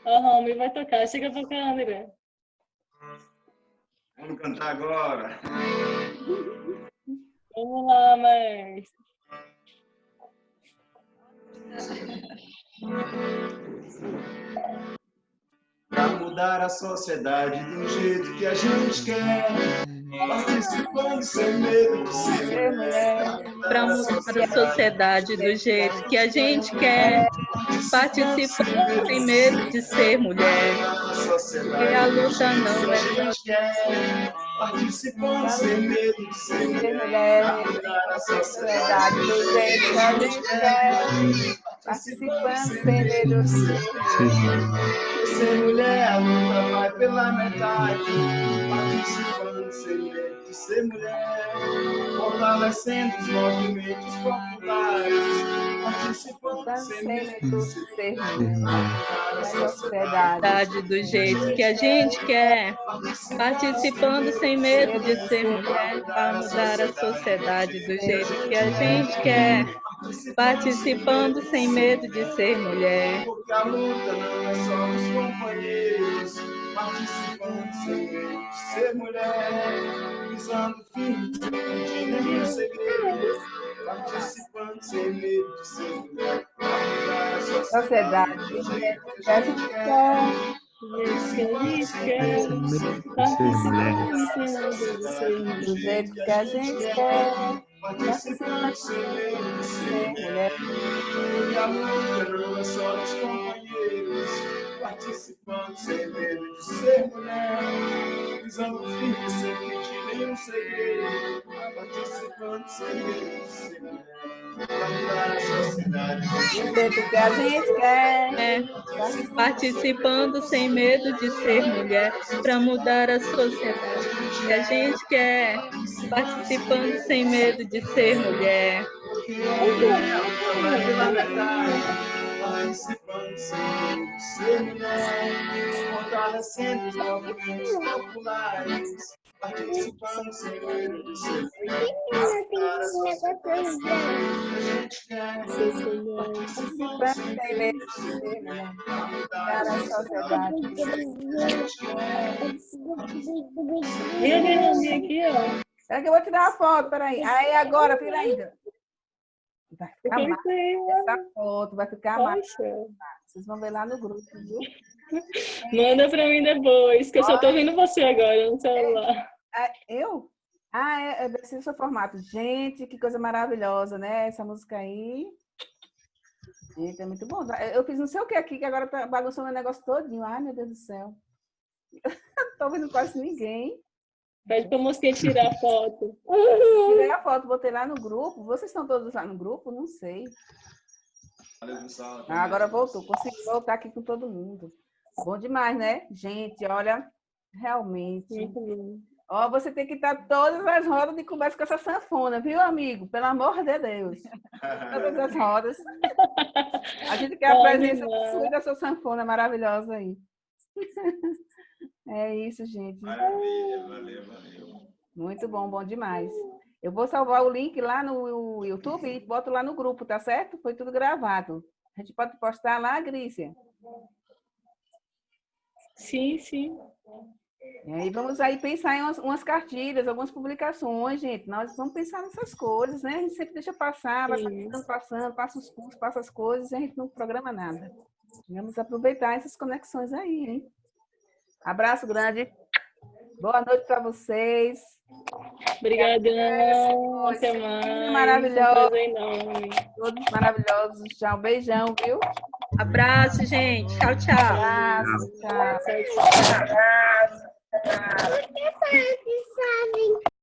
Aham, vai tocar. Chega pra cá, André.
Vamos cantar agora.
Vamos lá, mestre.
Pra mudar a sociedade do jeito que a gente quer, participando sem medo de ser mulher.
Pra mudar a sociedade do jeito que a gente quer, participando sem medo de ser mulher. E a luta não é
participando sem medo de ser
mulher. Mudar a sociedade do jeito que a gente quer, participando sem medo de
ser mulher. A luta vai pela metade, participando sem medo de ser mulher, fortalecendo os movimentos populares, participando sem medo de ser mulher.
Sociedade do jeito que a gente quer, participando sem medo de ser mulher, para mudar a sociedade do jeito que a gente quer, participando sem medo de ser mulher.
Porque a luta não é só os companheiros, participando sem medo de ser mulher, pisando firme, sem nenhum segredo, participando sem medo de ser mulher.
Sociedade do jeito que a gente quer. Do jeito que a gente quer.
Participando sem medo de ser mulher. Porque a luta não é só dos companheiros, participando sem medo de ser mulher, pisando firme sem pedir nenhum segredo, participando sem medo de ser mulher. Pra mudar a sociedade
do jeito que a gente quer.
Participando sem medo de ser mulher, para mudar a sociedade que a gente quer, participando sem medo de ser mulher.
Participando sem medo de ser mulher, fortalecendo os movimentos populares, participando sem medo de ser mulher. Para a sociedade que a gente quer, participando sem medo de ser mulher. Para a sociedade que a gente
quer. Aqui, ó.
Espera que eu vou tirar uma foto, peraí. Aí, agora, vira ainda. Vai ficar massa. Essa foto vai ficar massa. Vocês vão ver lá no grupo, viu?
Manda pra mim depois, que eu só tô vendo você agora no celular.
Eu? Deve ser o seu formato. Gente, que coisa maravilhosa, né? Essa música aí. Gente, é muito bom. Eu fiz não sei o que aqui, que agora tá bagunçando o negócio todinho. Ai, meu Deus do céu. Não tô vendo quase ninguém.
Pede pra mosquinha tirar a foto.
Tirei a foto, botei lá no grupo. Vocês estão todos lá no grupo? Não sei. Agora voltou. Consegui voltar aqui com todo mundo. Bom demais, né? Gente, olha, realmente. Ó, você tem que estar todas as rodas de conversa com essa sanfona, viu, amigo? Pelo amor de Deus. Todas as rodas. A gente quer a presença sua da sua sanfona maravilhosa aí. É isso, gente.
Maravilha, valeu.
Muito bom, bom demais. Eu vou salvar o link lá no YouTube e boto lá no grupo, tá certo? Foi tudo gravado. A gente pode postar lá, Grícia?
Sim, sim.
E vamos aí pensar em umas cartilhas, algumas publicações, gente. Nós vamos pensar nessas coisas, né? A gente sempre deixa passar, vai passando, passa os cursos, passa as coisas e a gente não programa nada. Vamos aproveitar essas conexões aí, hein? Abraço grande. Boa noite para vocês.
Obrigadão. Até mais.
Maravilhoso.
Um prazer enorme.
Todos maravilhosos. Tchau. Beijão, viu?
Abraço, gente. Tchau, tchau.
Abraço. Tchau.
Tchau, tchau.